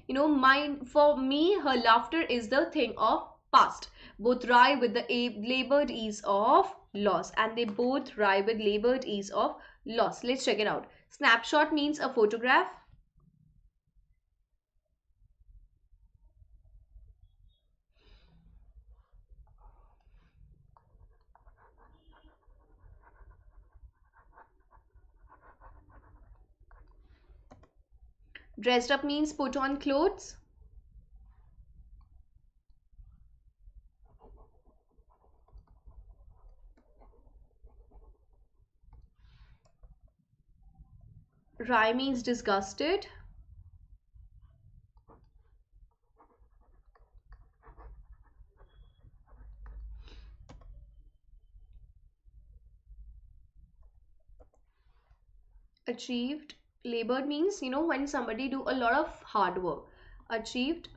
mine, for me, her laughter is the thing of past. Both rye with the labored ease of loss, and they both rye with labored ease of loss. Let's check it out. Snapshot means a photograph. Dressed up means put on clothes. Rye means disgusted. Achieved. Labored means when somebody do a lot of hard work. Achieved.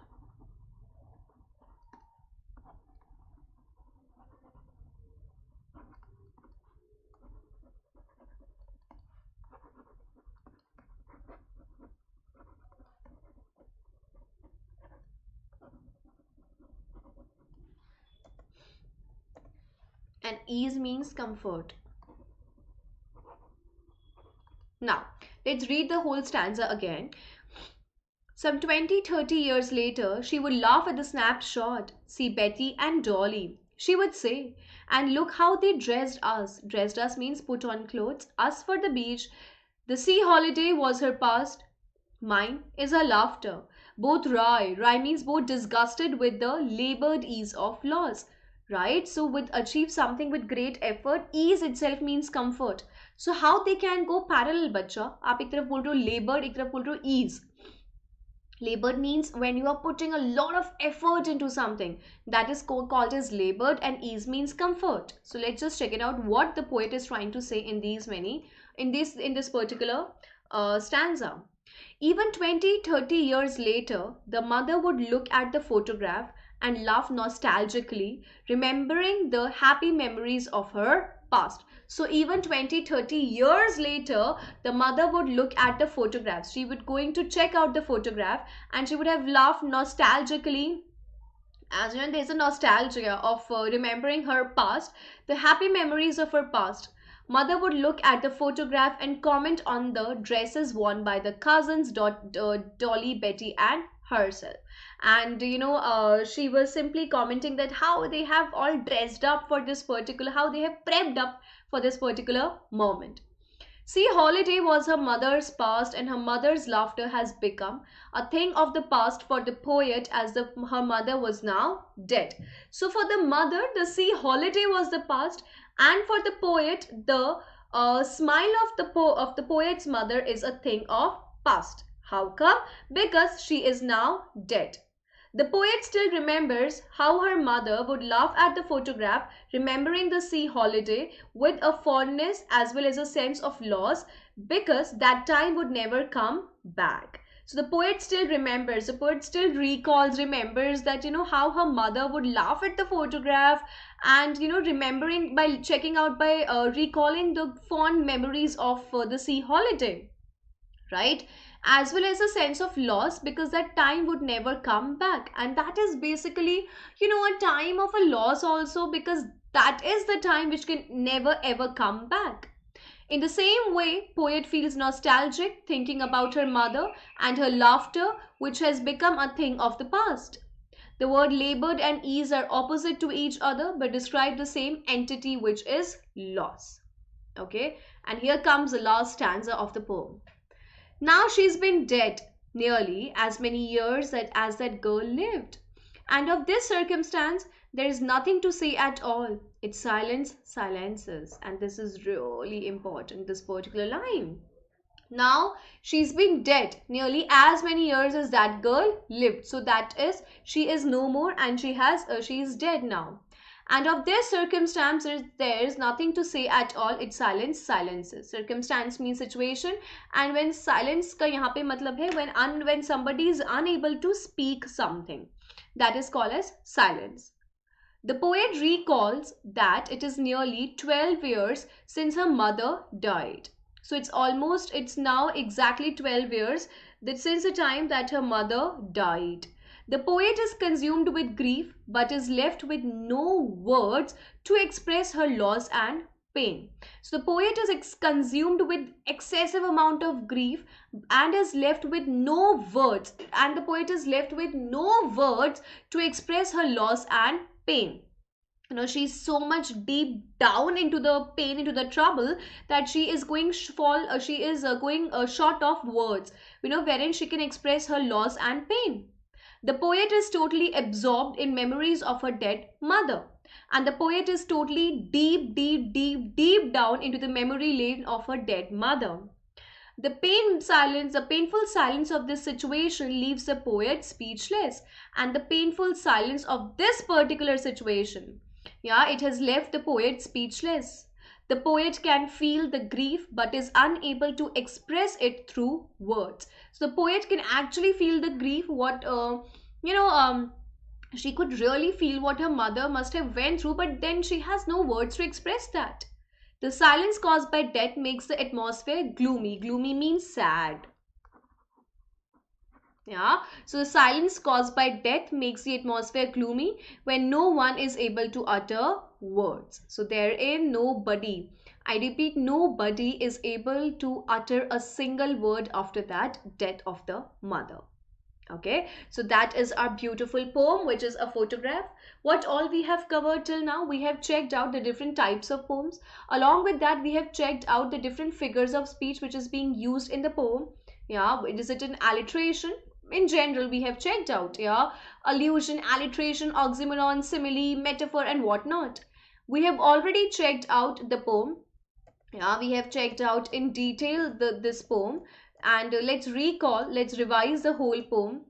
And ease means comfort. Now let's read the whole stanza again. Some 20, 30 years later, she would laugh at the snapshot, see Betty and Dolly. She would say, and look how they dressed us. Dressed us means put on clothes, us for the beach. The sea holiday was her past, mine is her laughter. Both rye. Rye means both disgusted with the labored ease of loss. Right? So with achieve something with great effort, ease itself means comfort. So how they can go parallel, बच्चा? आप एक तरफ बोल रहे हो labored, एक तरफ बोल रहे हो ease. Labored means when you are putting a lot of effort into something, that is called as labored, and ease means comfort. So let's just check it out what the poet is trying to say in this particular stanza. Even 20, 30 years later, the mother would look at the photograph and laugh nostalgically, remembering the happy memories of her past. So even 20, 30 years later, the mother would look at the photographs. She would going to check out the photograph and she would have laughed nostalgically, as there's a nostalgia of remembering her past, the happy memories of her past. Mother would look at the photograph and comment on the dresses worn by the cousins, Dolly, Betty, and herself. And she was simply commenting that how they have all dressed up for this particular, how they have prepped up for this particular moment. Sea holiday was her mother's past, and her mother's laughter has become a thing of the past for the poet, as her mother was now dead. So, for the mother, the sea holiday was the past, and for the poet, the smile of the poet's mother is a thing of past. How come? Because she is now dead. The poet still remembers how her mother would laugh at the photograph, remembering the sea holiday with a fondness as well as a sense of loss, because that time would never come back. So the poet still remembers, the poet still recalls, remembers that, how her mother would laugh at the photograph, and, remembering by checking out, by recalling the fond memories of the sea holiday, right? As well as a sense of loss, because that time would never come back. And that is basically, a time of a loss also, because that is the time which can never ever come back. In the same way, poet feels nostalgic thinking about her mother and her laughter, which has become a thing of the past. The word labored and ease are opposite to each other but describe the same entity, which is loss. Okay, and here comes the last stanza of the poem. Now she's been dead nearly as many years as that girl lived. And of this circumstance, there is nothing to say at all. Its silence silences. And this is really important, this particular line. Now she's been dead nearly as many years as that girl lived. So that is, she is no more, and she is dead now. And of this circumstance, there is nothing to say at all. Its silence silences. Circumstance means situation, and when silence का यहाँ पे मतलब है when somebody is unable to speak something, that is called as silence. The poet recalls that it is nearly 12 years since her mother died. So it's now exactly 12 years that since the time that her mother died. The poet is consumed with grief but is left with no words to express her loss and pain. So the poet is consumed with excessive amount of grief and is left with no words, and the poet is left with no words to express her loss and pain. She's so much deep down into the pain, into the trouble, that she is going going short of words, wherein she can express her loss and pain. The poet is totally absorbed in memories of her dead mother, and the poet is totally deep down into the memory lane of her dead mother. The painful silence of this situation leaves the poet speechless, and the painful silence of this particular situation, yeah, it has left the poet speechless. The poet can feel the grief but is unable to express it through words. So the poet can actually feel the grief, you know, um, she could really feel what her mother must have went through, but then she has no words to express that. The silence caused by death makes the atmosphere gloomy. Gloomy means sad. Yeah, so the silence caused by death makes the atmosphere gloomy when no one is able to utter words. So therein nobody, I repeat, nobody is able to utter a single word after that death of the mother. Okay, so that is our beautiful poem, which is a photograph. What all we have covered till now, we have checked out the different types of poems. Along with that, we have checked out the different figures of speech which is being used in the poem. Yeah, is it an alliteration? In general, we have checked out, yeah, allusion, alliteration, oxymoron, simile, metaphor, and whatnot. We have already checked out the poem. Yeah, we have checked out in detail this poem, and let's revise the whole poem,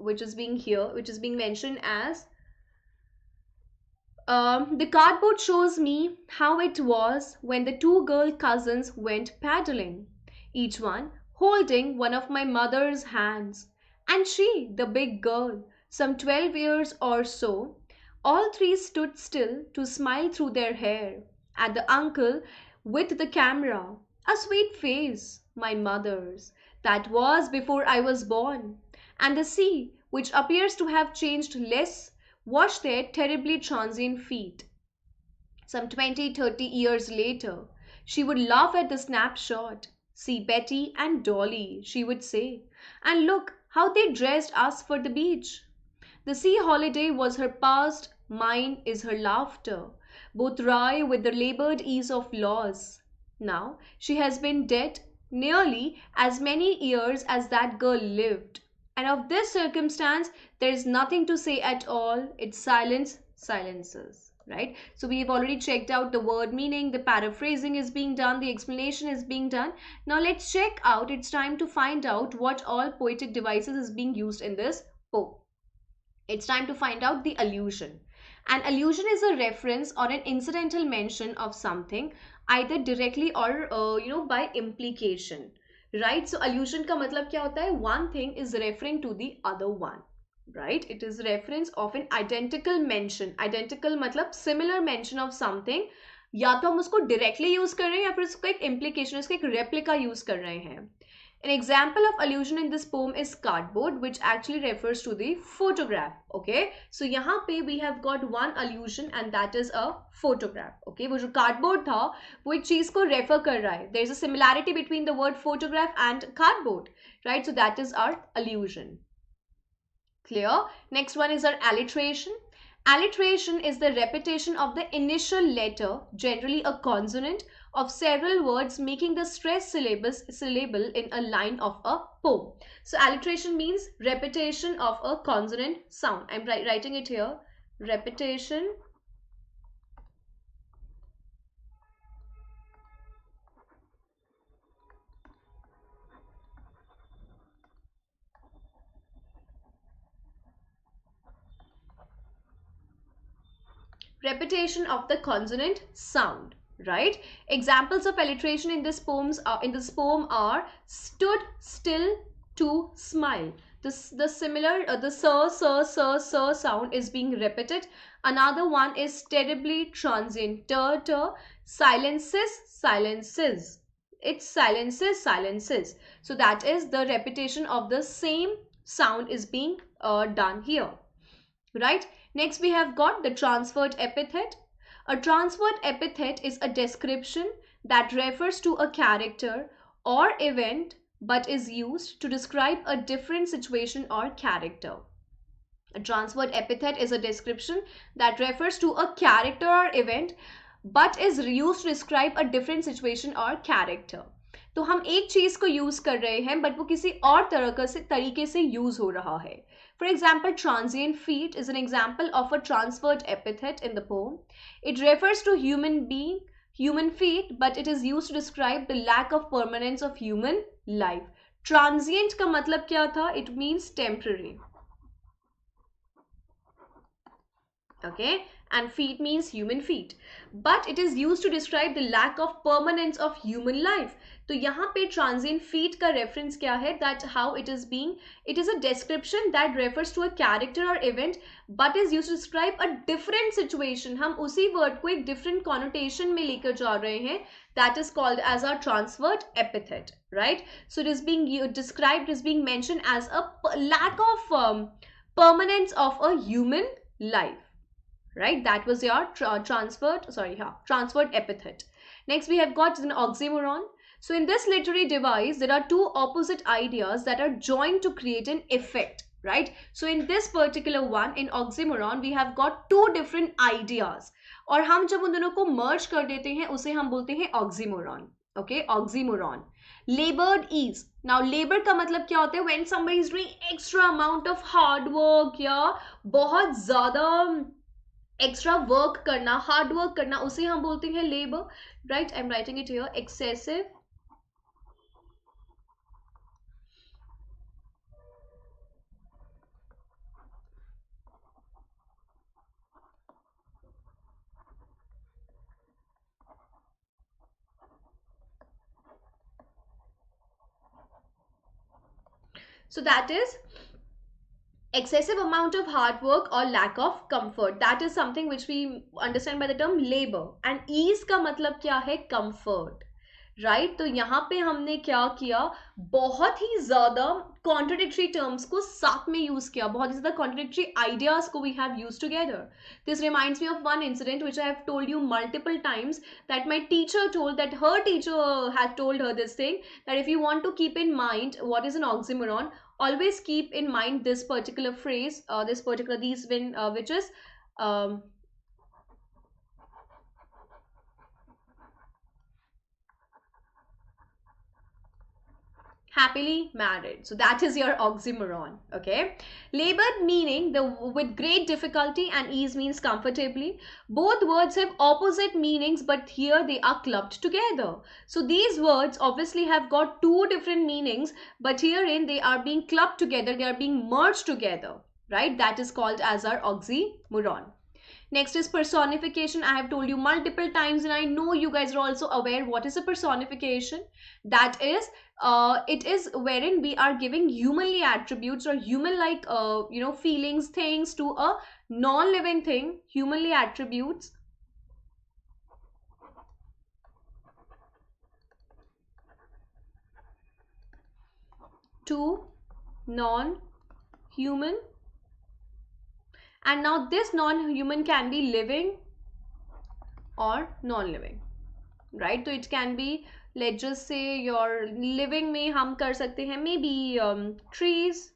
which is being mentioned as, the cardboard shows me how it was when the two girl cousins went paddling, each one holding one of my mother's hands, and she, the big girl, some 12 years or so. All three stood still to smile through their hair at the uncle with the camera. A sweet face, my mother's, that was before I was born, and the sea, which appears to have changed less, washed their terribly transient feet. Some 20-30 years later, she would laugh at the snapshot. See Betty and Dolly, she would say, and look how they dressed us for the beach. The sea holiday was her past, mine is her laughter, both wry with the labored ease of loss. Now, she has been dead nearly as many years as that girl lived. And of this circumstance, there is nothing to say at all. It's silence, silences. Right? So we have already checked out the word meaning, the paraphrasing is being done, the explanation is being done. Now let's check out, it's time to find out what all poetic devices is being used in this poem. It's time to find out the allusion. An allusion is a reference or an incidental mention of something, either directly or by implication. Right? So allusion का मतलब क्या होता है? One thing is referring to the other one. Right? It is reference of an identical mention. Identical मतलब similar mention of something. या तो हम उसको directly use कर रहे हैं या फिर उसको एक implication, उसका एक replica use कर रहे हैं. An example of allusion in this poem is cardboard, which actually refers to the photograph. Okay, so यहाँ पे we have got one allusion and that is a photograph. Okay, वो जो cardboard था वो एक चीज को refer कर रहा है. There is a similarity between the word photograph and cardboard, right? So that is our allusion. Clear? Next one is our alliteration. Alliteration is the repetition of the initial letter, generally a consonant, of several words, making the stressed syllable in a line of a poem. So alliteration means repetition of a consonant sound. I'm writing it here. Repetition of the consonant sound. Right? Examples of alliteration in this poem are stood still to smile. The similar the sir sound is being repeated. Another one is terribly transient. Silences. It's silences. So that is the repetition of the same sound is being done here. Right? Next we have got the transferred epithet. A transferred epithet is a description that refers to a character or event but is used to describe a different situation or character. A transferred epithet is a description that refers to a character or event but is used to describe a different situation or character. तो हम एक चीज को use कर रहे हैं but वो किसी और तरीके से यूज हो रहा है. For example, transient feet is an example of a transferred epithet in the poem. It refers to human feet, but it is used to describe the lack of permanence of human life. Transient का मतलब क्या था? It means temporary. Okay, and feet means human feet, but it is used to describe the lack of permanence of human life. तो यहाँ पे transient feet का reference क्या है? That how it is a description that refers to a character or event but is used to describe a different situation. हम उसी word को एक different connotation में लेकर जा रहे हैं. That is called as a transferred epithet, right? So it is being described, is being mentioned as a lack of permanence of a human life. Right, that was your transferred epithet. Next we have got an oxymoron. So in this literary device there are two opposite ideas that are joined to create an effect. Right, so in this particular one, in oxymoron, we have got two different ideas और हम जब उन दोनों को merge कर देते हैं उसे हम बोलते हैं oxymoron. Okay, oxymoron. Labored ease. Now labor का मतलब क्या होता है? When somebody is doing extra amount of hard work या बहुत ज़्यादा एक्स्ट्रा वर्क करना, हार्ड वर्क करना, उसे हम बोलते हैं labour. Right, I am writing it here. Excessive so that is excessive amount of hard work or lack of comfort. That is something which we understand by the term labor. And ease का मतलब क्या है? Comfort. Right, तो यहाँ पे हमने क्या किया? बहुत ही ज्यादा कॉन्ट्रडिक्टरी टर्म्स को साथ में यूज किया, बहुत ही ज्यादा कॉन्ट्रडिक्टरी आइडियाज को we have used together. This reminds me of one incident which I have told you multiple times, that my teacher told, that her teacher had told her this thing, that if you want to keep in mind what is an oxymoron, always keep in mind this particular phrase, which is happily married. So that is your oxymoron. Okay, labored meaning the with great difficulty, and ease means comfortably. Both words have opposite meanings, but here they are clubbed together. So these words obviously have got two different meanings, but herein they are being clubbed together, they are being merged together, right? That is called as our oxymoron. Next is personification. I have told you multiple times, and I know you guys are also aware what is a personification. That is, it is wherein we are giving humanly attributes or human-like, feelings, things to a non-living thing. Humanly attributes to non-human, and now this non-human can be living or non-living, right? So it can be, let's just say, your living में हम कर सकते हैं maybe trees,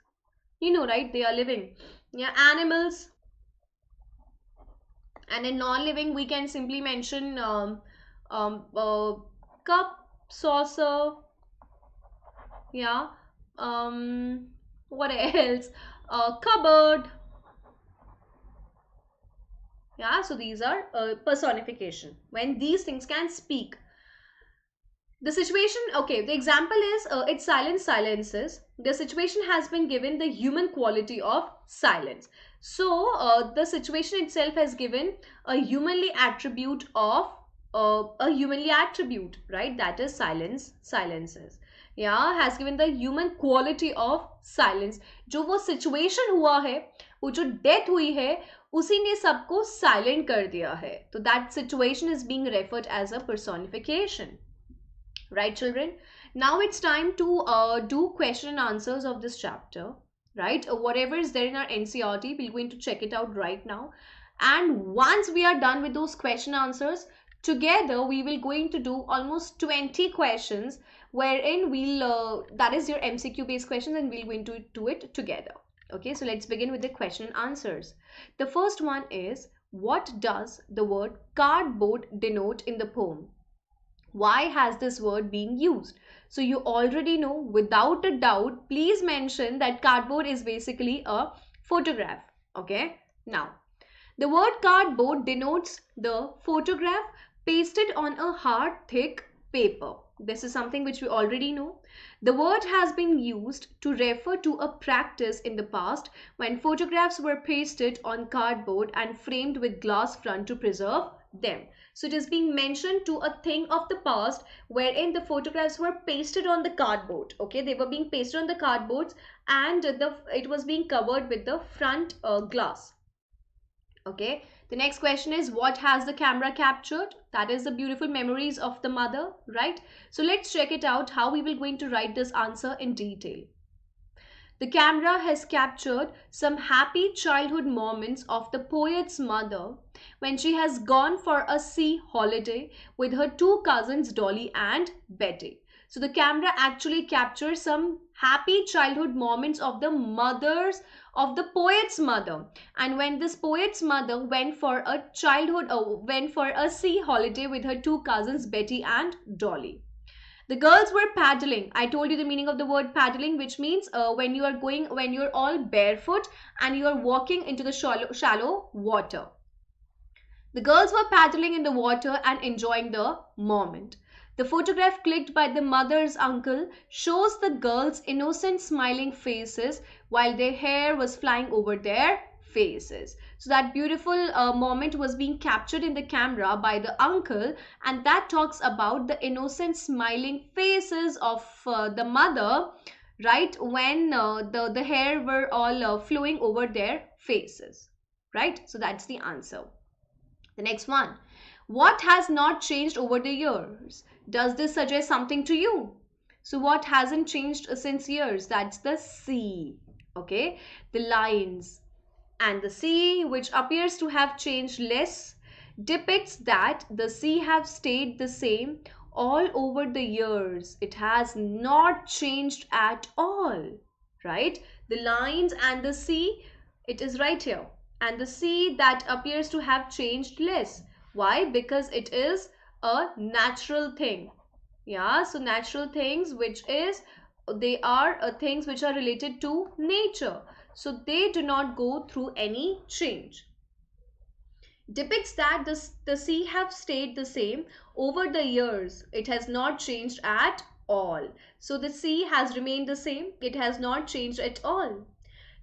you know, right? They are living. Yeah, animals. And in non-living we can simply mention um, uh, cup, saucer, yeah, what else, cupboard. Yeah, so these are personification when these things can speak. The situation, okay, the example is it's silence silences. The situation has been given the human quality of silence. So the situation itself has given a humanly attribute of a humanly attribute, right? That is silence silences. Yeah, has given the human quality of silence. जो वो situation हुआ है, वो जो death हुई है, उसी ने सबको silent कर दिया है. तो that situation is being referred as a personification. Right, children? Now it's time to do question and answers of this chapter, right? Whatever is there in our NCRT, we're going to check it out right now. And once we are done with those question answers, together we will going to do almost 20 questions wherein we'll, that is your MCQ based questions, and we're going to do it together. Okay, so let's begin with the question and answers. The first one is, what does the word cardboard denote in the poem? Why has this word been used? So you already know without a doubt. Please mention that cardboard is basically a photograph. Okay, now the word cardboard denotes the photograph pasted on a hard thick paper. This is something which we already know. The word has been used to refer to a practice in the past when photographs were pasted on cardboard and framed with glass front to preserve them. So it is being mentioned to a thing of the past wherein the photographs were pasted on the cardboard. Okay, they were being pasted on the cardboards, and it was being covered with the front glass. Okay, the next question is, what has the camera captured? That is the beautiful memories of the mother, right? So let's check it out how we will going to write this answer in detail. The camera has captured some happy childhood moments of the poet's mother when she has gone for a sea holiday with her two cousins Dolly and Betty. So the camera actually captures some happy childhood moments of the mothers of the poet's mother, and when this poet's mother went for a went for a sea holiday with her two cousins Betty and Dolly. The girls were paddling. I told you the meaning of the word paddling, which means when you're all barefoot and you are walking into the shallow water. The girls were paddling in the water and enjoying the moment. The photograph clicked by the mother's uncle shows the girls' innocent smiling faces while their hair was flying over their faces. So that beautiful moment was being captured in the camera by the uncle, and that talks about the innocent smiling faces of the mother, right, when the hair were all flowing over their faces, right? So that's the answer. The next one, what has not changed over the years? Does this suggest something to you? So what hasn't changed since years? That's the sea. Okay, the lines. And the sea, which appears to have changed less, depicts that the sea have stayed the same all over the years. It has not changed at all, right? The lines and the sea, it is right here. And the sea that appears to have changed less. Why? Because it is a natural thing. Yeah, so natural things, which is they are things which are related to nature, so they do not go through any change. Depicts that the sea have stayed the same over the years. It has not changed at all. So the sea has remained the same. It has not changed at all.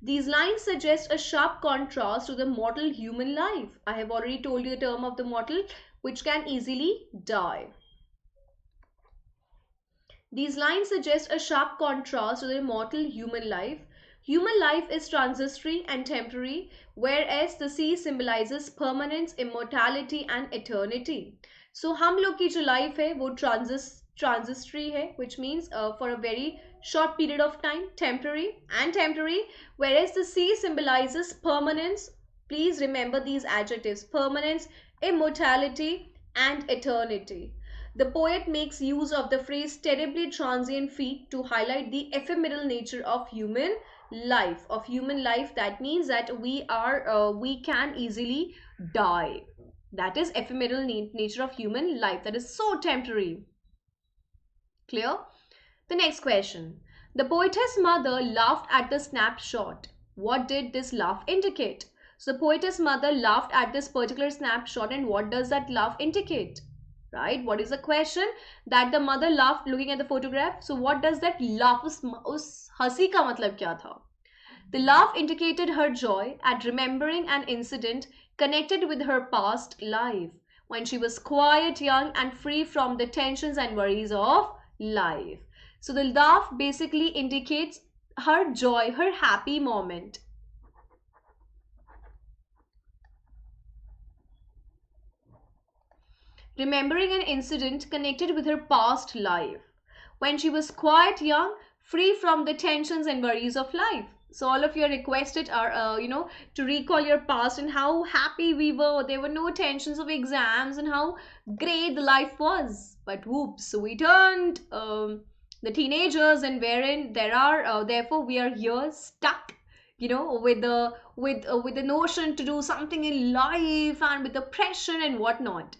These lines suggest a sharp contrast to the mortal human life. I have already told you the term of the mortal, which can easily die. These lines suggest a sharp contrast to the immortal human life. Human life is transitory and temporary, whereas the sea symbolizes permanence, immortality and eternity. So हम लोग की जो life है वो transitory है, which means for a very short period of time, temporary, whereas the sea symbolizes permanence. Please remember these adjectives: permanence, immortality and eternity. The poet makes use of the phrase terribly transient feat to highlight the ephemeral nature of human life. That means that we can easily die. That is ephemeral nature of human life. That is so temporary. Clear? The next question. The poetess mother laughed at the snapshot. What did this laugh indicate? So the poetess mother laughed at this particular snapshot, and what does that laugh indicate? Right? What is the question? That the mother laughed looking at the photograph. So what does that laugh, us हंसी का मतलब क्या था? The laugh indicated her joy at remembering an incident connected with her past life, when she was quite young and free from the tensions and worries of life. So the laugh basically indicates her joy, her happy moment. Remembering an incident connected with her past life, when she was quite young, free from the tensions and worries of life. So all of you are requested are, to recall your past and how happy we were. There were no tensions of exams and how great the life was. But whoops, we turned the teenagers, and wherein there are, therefore we are here stuck, with the notion to do something in life and with the pressure and whatnot.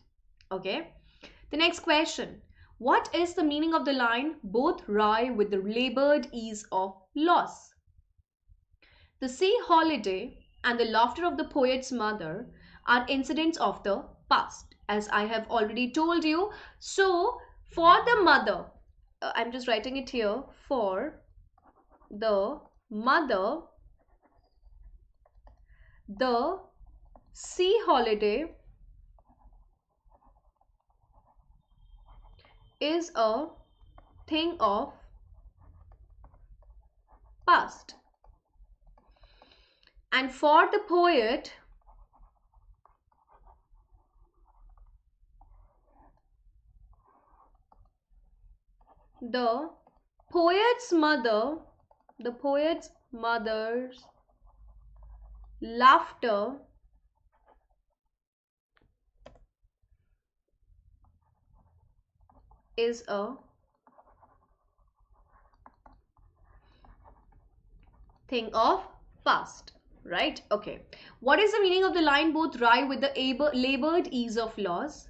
Okay. The next question. What is the meaning of the line, both rye with the labored ease of loss? The sea holiday and the laughter of the poet's mother are incidents of the past, as I have already told you. So, for the mother, I'm just writing it here, for the mother, the sea holiday is a thing of past. And for the poet, the poet's mother's laughter is a thing of past. Right? Okay. What is the meaning of the line, both rye with the labored ease of loss?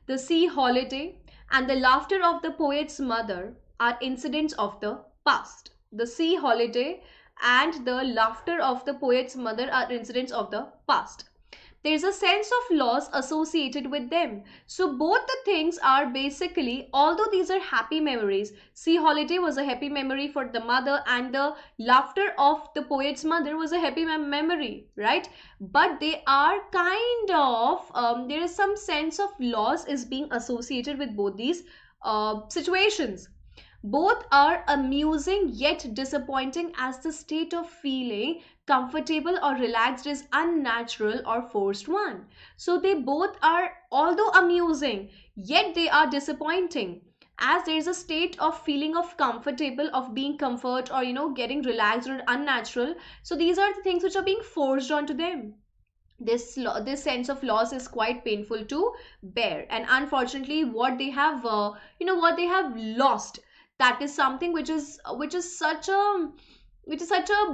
The sea holiday and the laughter of the poet's mother are incidents of the past. The sea holiday and the laughter of the poet's mother are incidents of the past. There's a sense of loss associated with them. So both the things are basically, although these are happy memories, sea holiday was a happy memory for the mother and the laughter of the poet's mother was a happy memory, right? But they are kind of, there is some sense of loss is being associated with both these situations. Both are amusing yet disappointing, as the state of feeling comfortable or relaxed is unnatural or forced one. So they both are, although amusing, yet they are disappointing, as there is a state of feeling of comfortable, of being comfort, or getting relaxed or unnatural. So these are the things which are being forced onto them. This sense of loss is quite painful to bear, and unfortunately what they have lost, that is something which is such a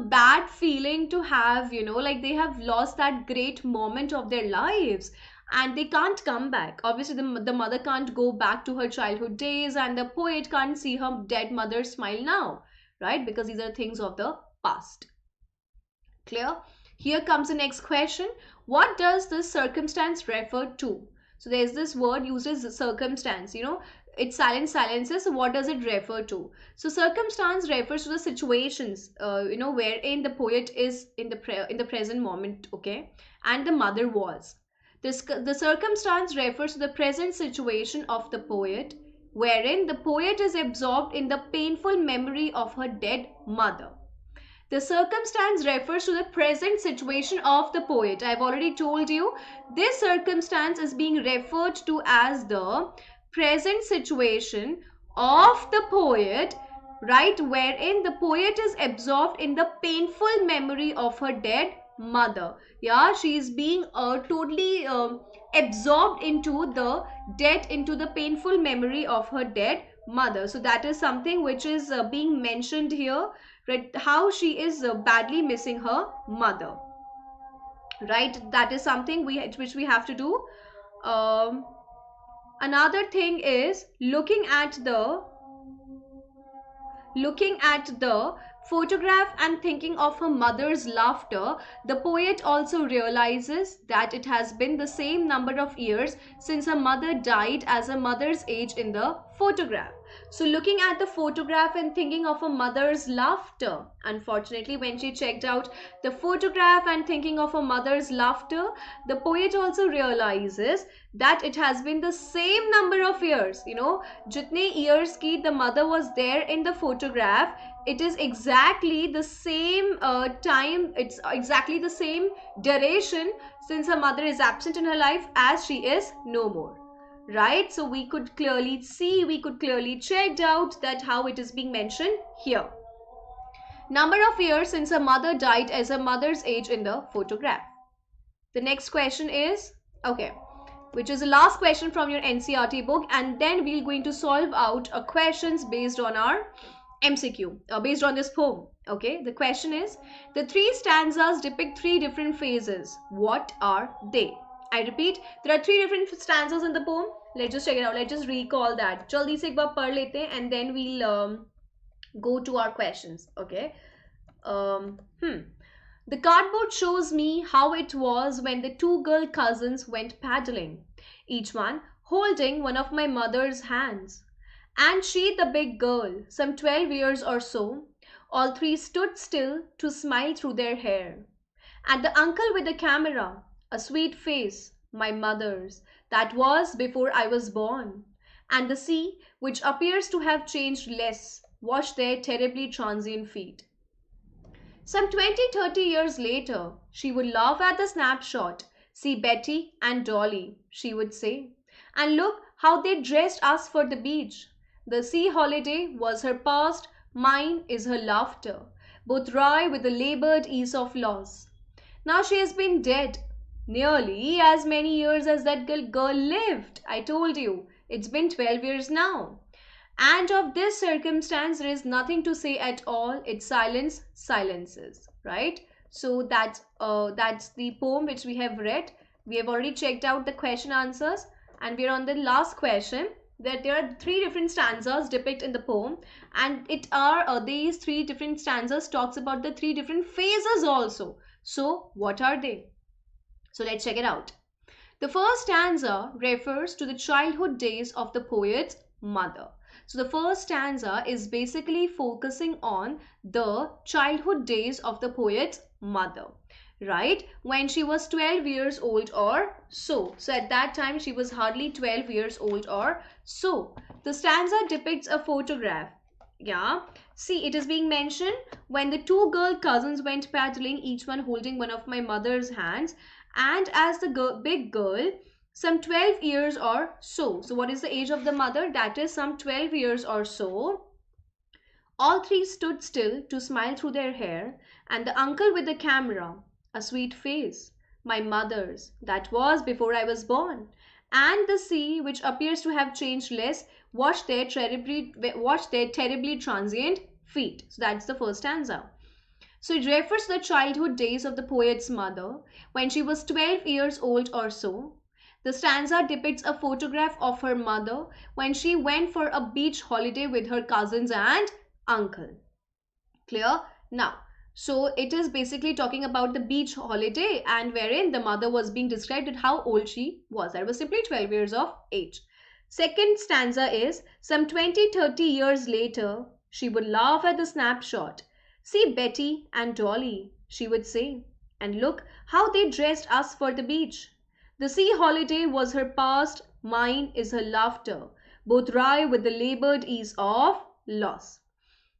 bad feeling to have, like they have lost that great moment of their lives, and they can't come back. Obviously the mother can't go back to her childhood days, and the poet can't see her dead mother smile now, right? Because these are things of the past. Clear? Here comes the next question. What does this circumstance refer to? So there's this word used as circumstance. It's silences. So what does it refer to? So circumstance refers to the situations, wherein the poet is in the present moment, okay, and the mother was. The circumstance refers to the present situation of the poet, wherein the poet is absorbed in the painful memory of her dead mother. The circumstance refers to the present situation of the poet. I've already told you this circumstance is being referred to as the present situation of the poet, right? Wherein the poet is absorbed in the painful memory of her dead mother. Yeah, she is being totally absorbed into the painful memory of her dead mother. So that is something which is being mentioned here, right? How she is badly missing her mother, right? That is something which we have to do. um, Another thing is looking at the photograph and thinking of her mother's laughter, the poet also realizes that it has been the same number of years since her mother died as her mother's age in the photograph. So, looking at the photograph and thinking of her mother's laughter. Unfortunately, when she checked out the photograph and thinking of her mother's laughter, the poet also realizes that it has been the same number of years. Jitne years ki the mother was there in the photograph, it is exactly the same time, it's exactly the same duration since her mother is absent in her life as she is no more, right? So we could clearly check out that how it is being mentioned here. Number of years since her mother died as her mother's age in the photograph. The next question is, okay, which is the last question from your NCERT book, and then we're going to solve out a questions based on our MCQ, based on this poem. Okay, the question is, the three stanzas depict three different phases. What are they? I repeat, there are three different stanzas in the poem. Let's just check it out. Let's just recall that. Jaldi se ek baar padh lete hain, and then we'll go to our questions. Okay. Um, hmm. The cardboard shows me how it was when the two girl cousins went paddling, each one holding one of my mother's hands. And she, the big girl, some 12 years or so, all three stood still to smile through their hair. And the uncle with the camera, a sweet face, my mother's, that was before I was born. And the sea, which appears to have changed less, washed their terribly transient feet. Some 20-30 years later, she would laugh at the snapshot. See Betty and Dolly, she would say. And look how they dressed us for the beach. The sea holiday was her past, mine is her laughter, both wry with the labored ease of loss. Now she has been dead nearly as many years as that girl lived. I told you, it's been 12 years now. And of this circumstance, there is nothing to say at all. It's silences, right? So that's the poem which we have read. We have already checked out the question answers, and we are on the last question. That there are three different stanzas depicted in the poem, and it are these three different stanzas talks about the three different phases also. So what are they? So let's check it out. The first stanza refers to the childhood days of the poet's mother. So the first stanza is basically focusing on the childhood days of the poet's mother, right? When she was 12 years old or so. So at that time she was hardly 12 years old or so. The stanza depicts a photograph. Yeah. See, it is being mentioned when the two girl cousins went paddling, each one holding one of my mother's hands. And as the big girl, some 12 years or so. So what is the age of the mother? That is some 12 years or so. All three stood still to smile through their hair, and the uncle with the camera, a sweet face, my mother's, that was before I was born. And the sea, which appears to have changed less, washed their terribly transient feet. So that's the first stanza. So it refers to the childhood days of the poet's mother when she was 12 years old or so. The stanza depicts a photograph of her mother when she went for a beach holiday with her cousins and uncle. Clear? Now, so it is basically talking about the beach holiday, and wherein the mother was being described at how old she was. That was simply 12 years of age. Second stanza is some 20, 30 years later, she would laugh at the snapshot. See Betty and Dolly, she would say, and look how they dressed us for the beach. The sea holiday was her past, mine is her laughter. Both wry with the labored ease of loss.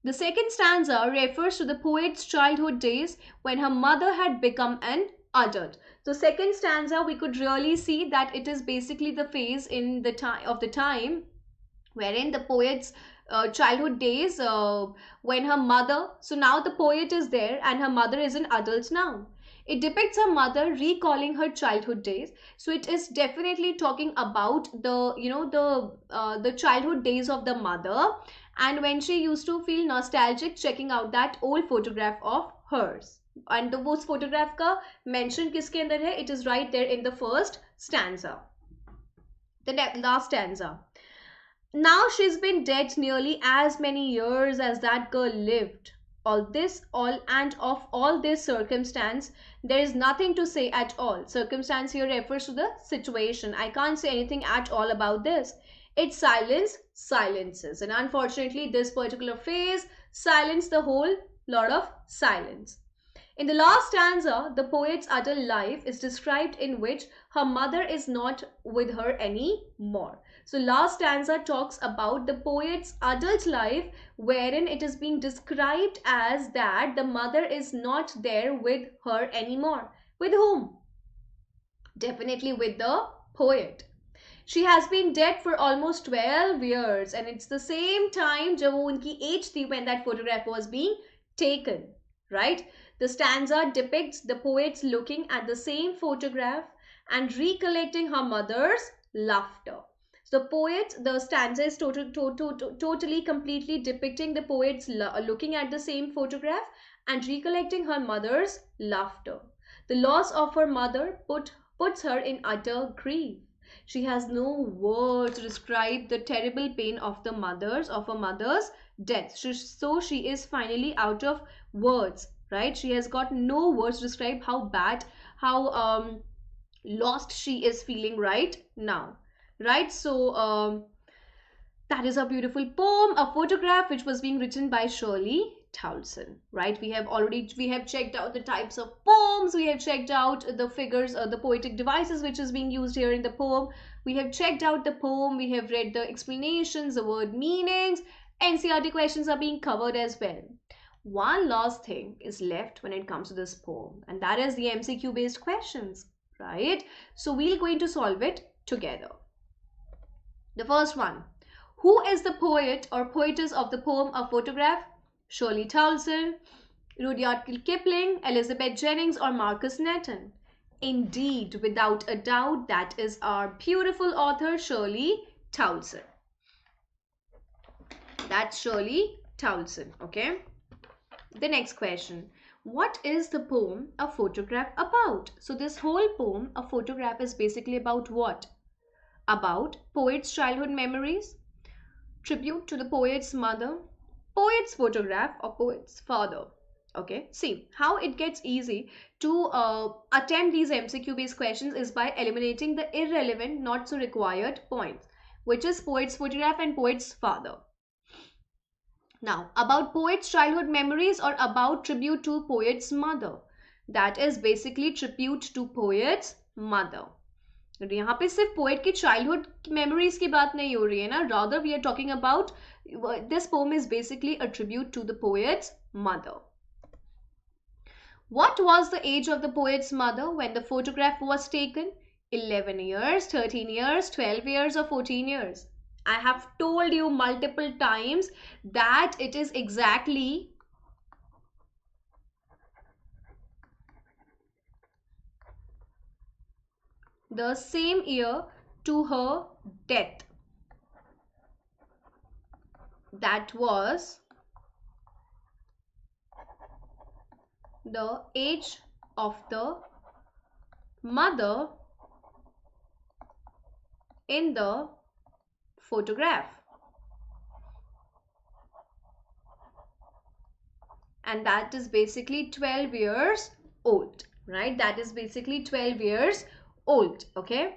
The second stanza refers to the poet's childhood days when her mother had become an adult. So second stanza we could really see that it is basically the phase in the time wherein the poet's childhood days when her mother, so now the poet is there and her mother is an adult now. It depicts her mother recalling her childhood days, so it is definitely talking about the the childhood days of the mother, and when she used to feel nostalgic checking out that old photograph of hers. And the वो photograph का mention किसके अंदर है? It is right there in the first stanza. The last stanza. Now she's been dead nearly as many years as that girl lived. Of all this circumstance, there is nothing to say at all. Circumstance here refers to the situation. I can't say anything at all about this. It's silence, silences. And unfortunately, this particular phase silenced the whole lot of silence. In the last stanza, the poet's adult life is described in which her mother is not with her any more. So last stanza talks about the poet's adult life wherein it is being described as that the mother is not there with her anymore. With whom? Definitely with the poet. She has been dead for almost 12 years and it's the same time जब वो उनकी age थी when that photograph was being taken, right? The stanza depicts the poets looking at the same photograph and recollecting her mother's laughter. So the stanza is totally, completely depicting the poets looking at the same photograph and recollecting her mother's laughter. The loss of her mother puts her in utter grief. She has no words to describe the terrible pain of her mother's death. So she is finally out of words, right? She has got no words to describe how bad, how lost she is feeling right now, right? So that is a beautiful poem, a photograph, which was being written by Shirley Towson, right? We have checked out the types of poems, we have checked out the figures, the poetic devices which is being used here in the poem. We have checked out the poem, we have read the explanations, the word meanings, NCERT questions are being covered as well. One last thing is left when it comes to this poem, and that is the MCQ based questions, right? So we're going to solve it together. The first one. Who is the poet or poetess of the poem A Photograph? Shirley Towson, Rudyard Kipling, Elizabeth Jennings, or Marcus Nathan? Indeed, without a doubt, that is our beautiful author Shirley Towson. That's Shirley Towson, okay? The next question. What is the poem A Photograph about? So this whole poem, A Photograph, is basically about what? About poet's childhood memories, tribute to the poet's mother, poet's photograph, or poet's father. Okay, see how it gets easy to attempt these MCQ based questions is by eliminating the irrelevant, not so required points, which is poet's photograph and poet's father. Now, about poet's childhood memories or about tribute to poet's mother. That is basically tribute to poet's mother. यहाँ पे सिर्फ poet की childhood memories की बात नहीं हो रही है ना, rather we are talking about this poem is basically a tribute to the poet's mother. What was the age of the poet's mother when the photograph was taken? 11 years, 13 years, 12 years, or 14 years? I have told you multiple times that it is exactly the same year to her death. That was the age of the mother in the photograph. and that is basically 12 years old, right? That is basically 12 years old, okay?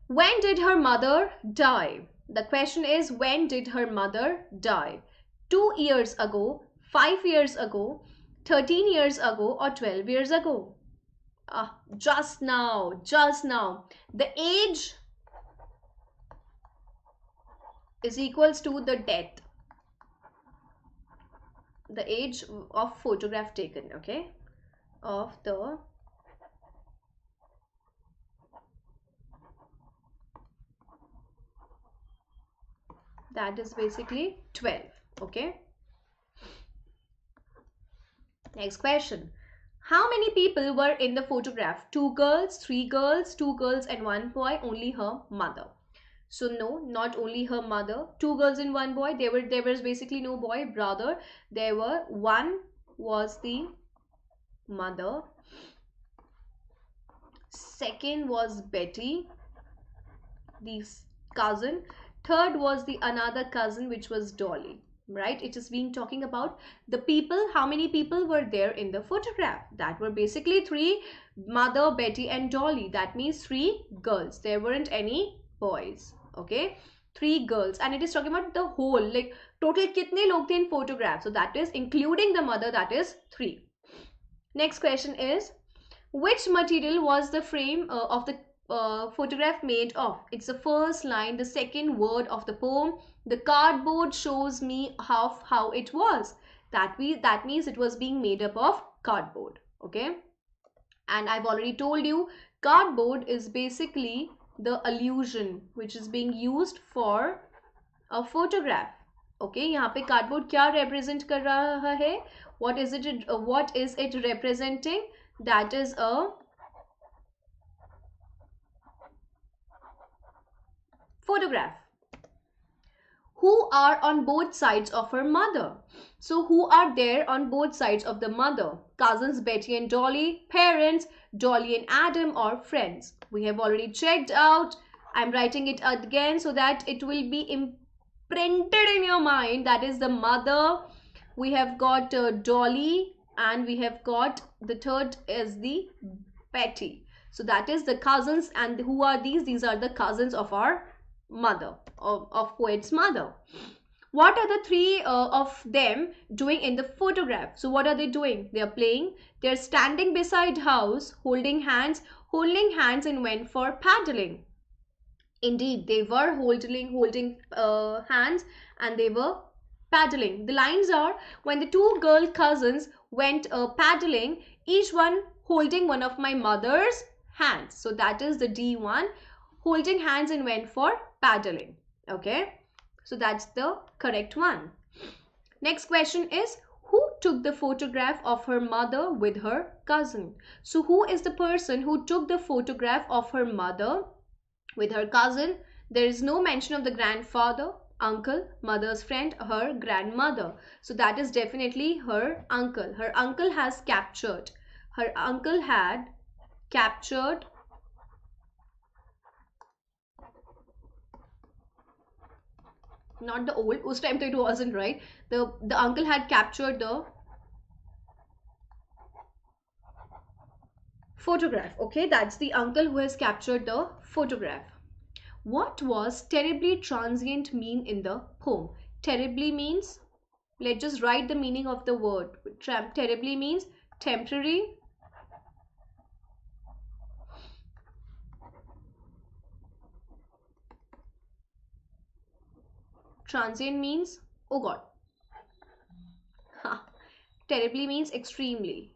When did her mother die? The question is, when did her mother die? 2 years ago, 5 years ago, 13 years ago, or 12 years ago? Just now, just now. The age is equals to the death. The age of photograph taken, okay? Of the that is basically 12, okay? Next question. How many people were in the photograph? 2 girls, 3 girls, 2 girls and 1 boy, only her mother. So no, not only her mother. 2 girls and 1 boy. There was basically no boy, brother. There were one was the mother. Second was Betty, the cousin. Third was the another cousin, which was Dolly. Right? It is being talking about the people. How many people were there in the photograph? That were basically 3: mother, Betty, and Dolly. That means 3 girls. There weren't any boys. Okay, 3 girls, and it is talking about the whole, like total kitne log the in photograph. So that is including the mother, that is 3. Next question is, which material was the frame of the photograph made of? It's the first line, the second word of the poem. The cardboard shows me how it was. That means it was being made up of cardboard. Okay, and I've already told you, cardboard is basically the illusion which is being used for a photograph. Okay, यहाँ पे cardboard क्या represent कर रहा है? What is it representing? That is a photograph. Who are on both sides of her mother? So who are there on both sides of the mother? Cousins Betty and Dolly, parents Dolly and Adam, or friends? We have already checked out. I'm writing it again so that it will be imprinted in your mind. That is the mother. We have got Dolly, and we have got the third is the Betty. So that is the cousins, and who are these? These are the cousins of our mother, of poet's mother. What are the 3 of them doing in the photograph? So what are they doing? They are playing. They are standing beside house, holding hands and went for paddling. Indeed, they were holding hands, and they were paddling. The lines are, when the 2 girl cousins went paddling, each one holding one of my mother's hands. So that is the D1, holding hands and went for paddling. Okay, so that's the correct one. Next question is, who took the photograph of her mother with her cousin? So who is the person who took the photograph of her mother with her cousin? There is no mention of the grandfather, uncle, mother's friend, her grandmother. So that is definitely her uncle. Her uncle has captured. Her uncle had captured not the old, उस time it wasn't, right? The uncle had captured the photograph. Okay, that's the uncle who has captured the photograph. What was terribly transient mean in the poem? Terribly means, let's just write the meaning of the word. Terribly means temporary. Transient means, oh god. Terribly means extremely.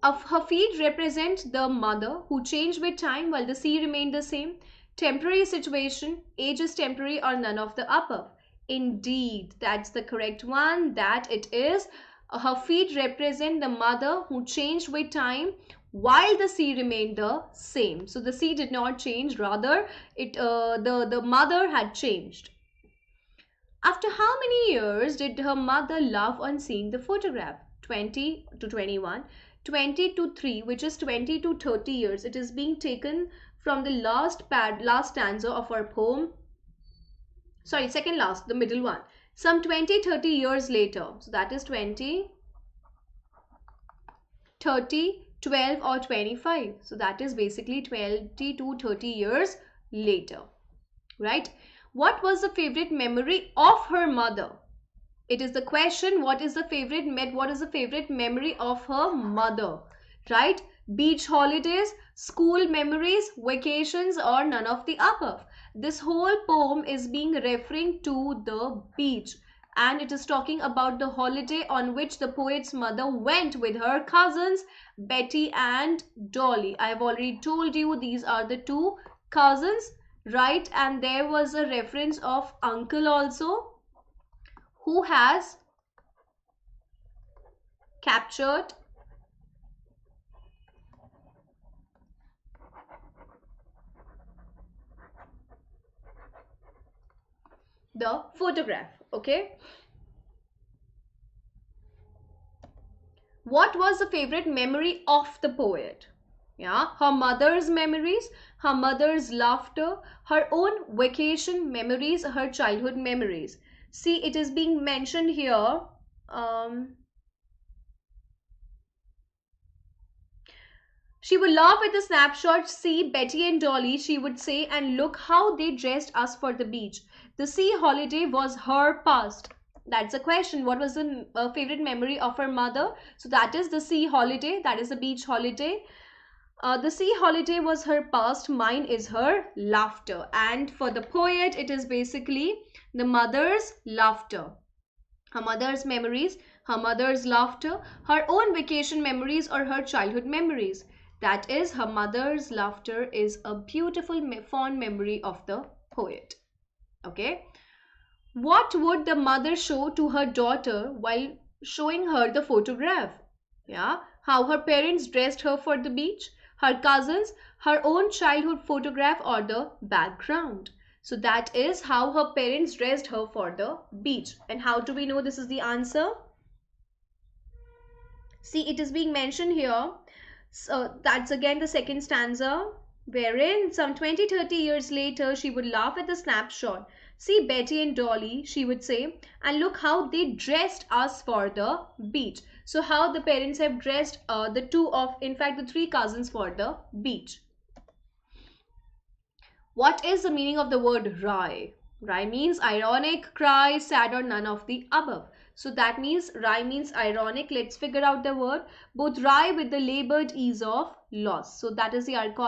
Of her feet represent the mother who changed with time while the sea remained the same. Temporary situation, age is temporary or none of the above. Indeed, that's the correct one. That it is. Her feet represent the mother who changed with time while the sea remained the same. So the sea did not change, rather the mother had changed. After how many years did her mother laugh on seeing the photograph? 20 to 21, 20 to 3, which is 20 to 30 years. It is being taken from the last stanza of our poem. Sorry, second last, the middle one. some 20-30 years later. So that is 20, 30, 12 or 25. So that is basically 20 to 30 years later, right? What was the favorite memory of her mother? It is the question, what is the favorite memory of her mother, right? Beach holidays, school memories, vacations, or none of the above. This whole poem is being referring to the beach, and it is talking about the holiday on which the poet's mother went with her cousins Betty and Dolly. I have already told you these are the two cousins, right? And there was a reference of uncle also, who has captured the photograph. Okay, what was the favorite memory of the poet? Yeah, her mother's memories, her mother's laughter, her own vacation memories, her childhood memories. See, it is being mentioned here. She would laugh at the snapshot, see Betty and Dolly, she would say, and look how they dressed us for the beach. The sea holiday was her past. That's a question. What was the favorite memory of her mother? So that is the sea holiday, that is the beach holiday. The sea holiday was her past, mine is her laughter. And for the poet, it is basically the mother's laughter. Her mother's memories, her mother's laughter, her own vacation memories, or her childhood memories. That is, her mother's laughter is a beautiful, fond memory of the poet. Okay. What would the mother show to her daughter while showing her the photograph? Yeah. How her parents dressed her for the beach, her cousins, her own childhood photograph, or the background. So that is how her parents dressed her for the beach. And how do we know this is the answer? See, it is being mentioned here. So that's again the second stanza, wherein some 20-30 years later she would laugh at the snapshot. See Betty and Dolly, she would say, and look how they dressed us for the beach. So how the parents have dressed the three cousins for the beach. What is the meaning of the word wry? Wry means ironic, cry, sad, or none of the above. So that means wry means ironic. Let's figure out the word. Both wry with the labored ease of loss. So that is the ironic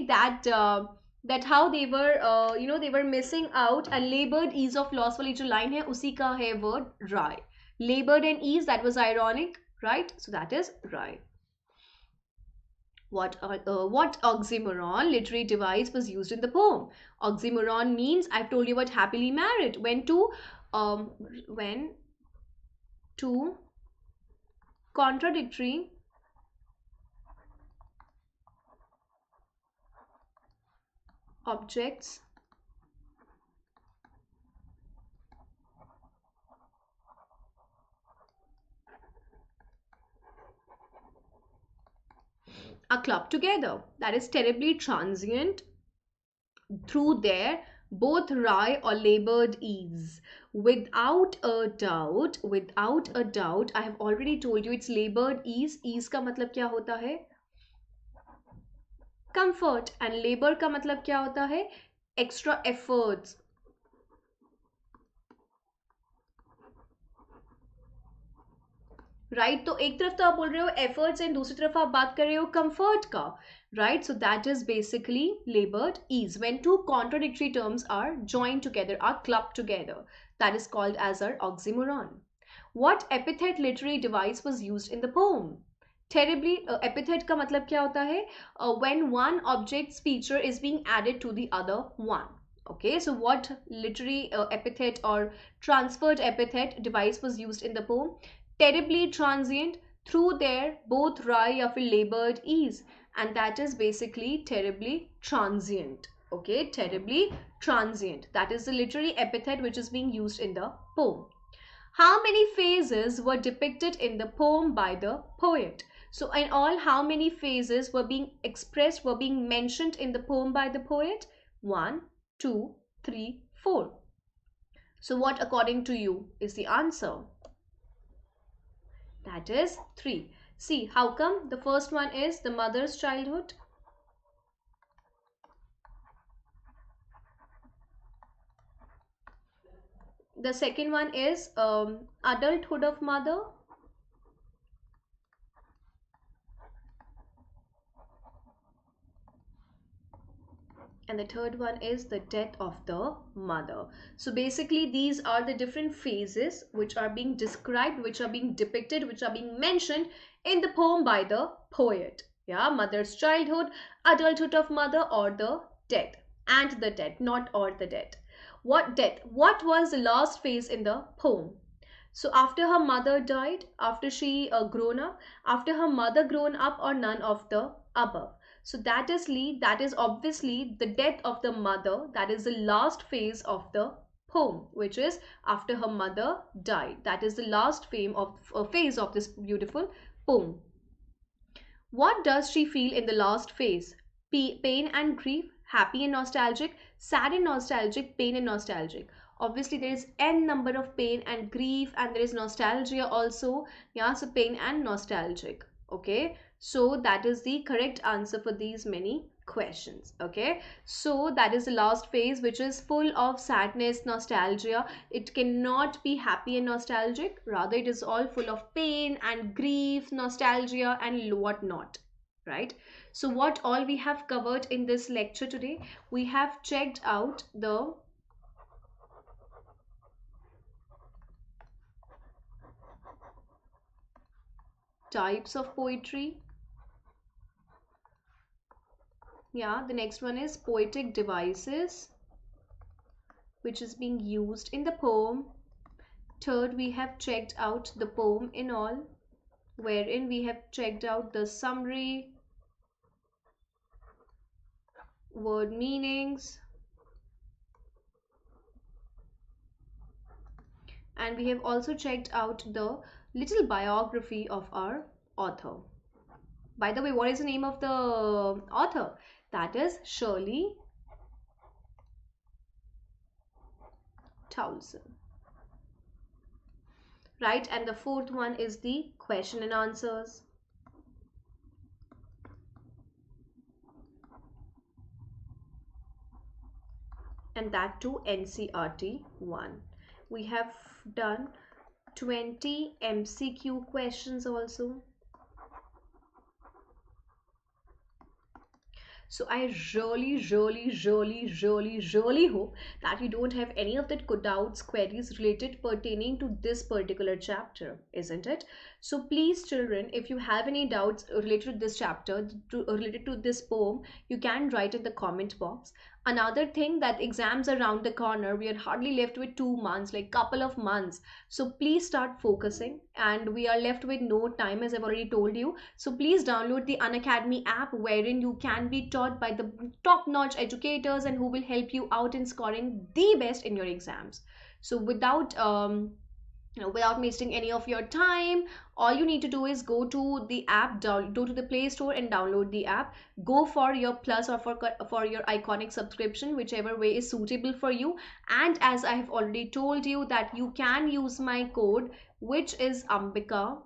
that how they were they were missing out, and labored ease of loss वाली जो line है उसी का है word wry. Labored and ease, that was ironic, right? So that is wry. What oxymoron literary device was used in the poem? Oxymoron means, I've told you about happily married. When two contradictory objects are clubbed together. That is terribly transient through their both wry or labored ease. Without a doubt, I have already told you it's labored ease. Ease का मतलब क्या होता है? Comfort. And labor का मतलब क्या होता है? Extra efforts. राइट तो एक तरफ तो आप बोल रहे हो एफर्ट्स एंड दूसरी तरफ आप बात कर रहे हो कंफर्ट का right so that is basically laboured ease when two contradictory terms are joined together are clubbed together that is called as are oxymoron what epithet literary device was used in the poem terribly epithet का मतलब क्या होता है when one object's feature is being added to the other one. Okay, so what literary epithet or transferred epithet device was used in the poem? Terribly transient through their both wry or labored ease, and that is basically terribly transient. Okay, terribly transient, that is the literary epithet which is being used in the poem. How many phases were depicted in the poem by the poet? So in all, how many phases were being expressed, were being mentioned in the poem by the poet? 1, 2, 3, 4. So what according to you is the answer? That is 3. See, how come the first one is the mother's childhood? The second one is adulthood of mother. And the third one is the death of the mother. So basically these are the different phases which are being described, which are being depicted, which are being mentioned in the poem by the poet. Yeah, mother's childhood, adulthood of mother, or the death. And the death, not or the death. What death? What was the last phase in the poem? So after her mother died, after she grown up, after her mother grown up, or none of the above. So that is obviously the death of the mother. That is the last phase of the poem, which is after her mother died. That is the last phase of this beautiful poem. What does she feel in the last phase? Pain and grief, happy and nostalgic, sad and nostalgic, pain and nostalgic. Obviously, there is n number of pain and grief, and there is nostalgia also. Yeah, so pain and nostalgic. Okay, so that is the correct answer for these many questions. Okay, so that is the last phase, which is full of sadness, nostalgia. It cannot be happy and nostalgic, rather it is all full of pain and grief, nostalgia and whatnot, right? So what all we have covered in this lecture today, we have checked out the types of poetry. Yeah, the next one is poetic devices which is being used in the poem. Third, we have checked out the poem in all, wherein we have checked out the summary, word meanings, and we have also checked out the little biography of our author. By the way, what is the name of the author? That is Shirley Townsend. Right, and the fourth one is the question and answers. And that too NCERT 1. We have done 20 MCQ questions also. So I really hope that you don't have any of the doubts, queries related pertaining to this particular chapter, isn't it? So please, children, if you have any doubts related to this chapter, related to this poem, you can write in the comment box. Another thing, that exams are around the corner. We are hardly left with 2 months, like couple of months. So please start focusing, and we are left with no time, as I've already told you. So please download the Unacademy app, wherein you can be taught by the top-notch educators and who will help you out in scoring the best in your exams. So without wasting any of your time, all you need to do is go to the app, go to the Play Store and download the app. Go for your plus or for your iconic subscription, whichever way is suitable for you. And as I have already told you, that you can use my code, which is Ambika,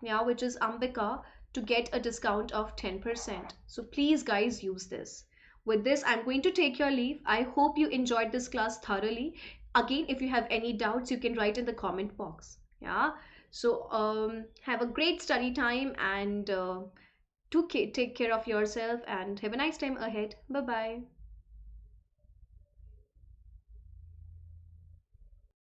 yeah, which is Ambika, to get a discount of 10%. So please guys, use this. With this, I'm going to take your leave. I hope you enjoyed this class thoroughly. Again, if you have any doubts, you can write in the comment box. Yeah. So have a great study time, and take care of yourself, and have a nice time ahead. Bye bye.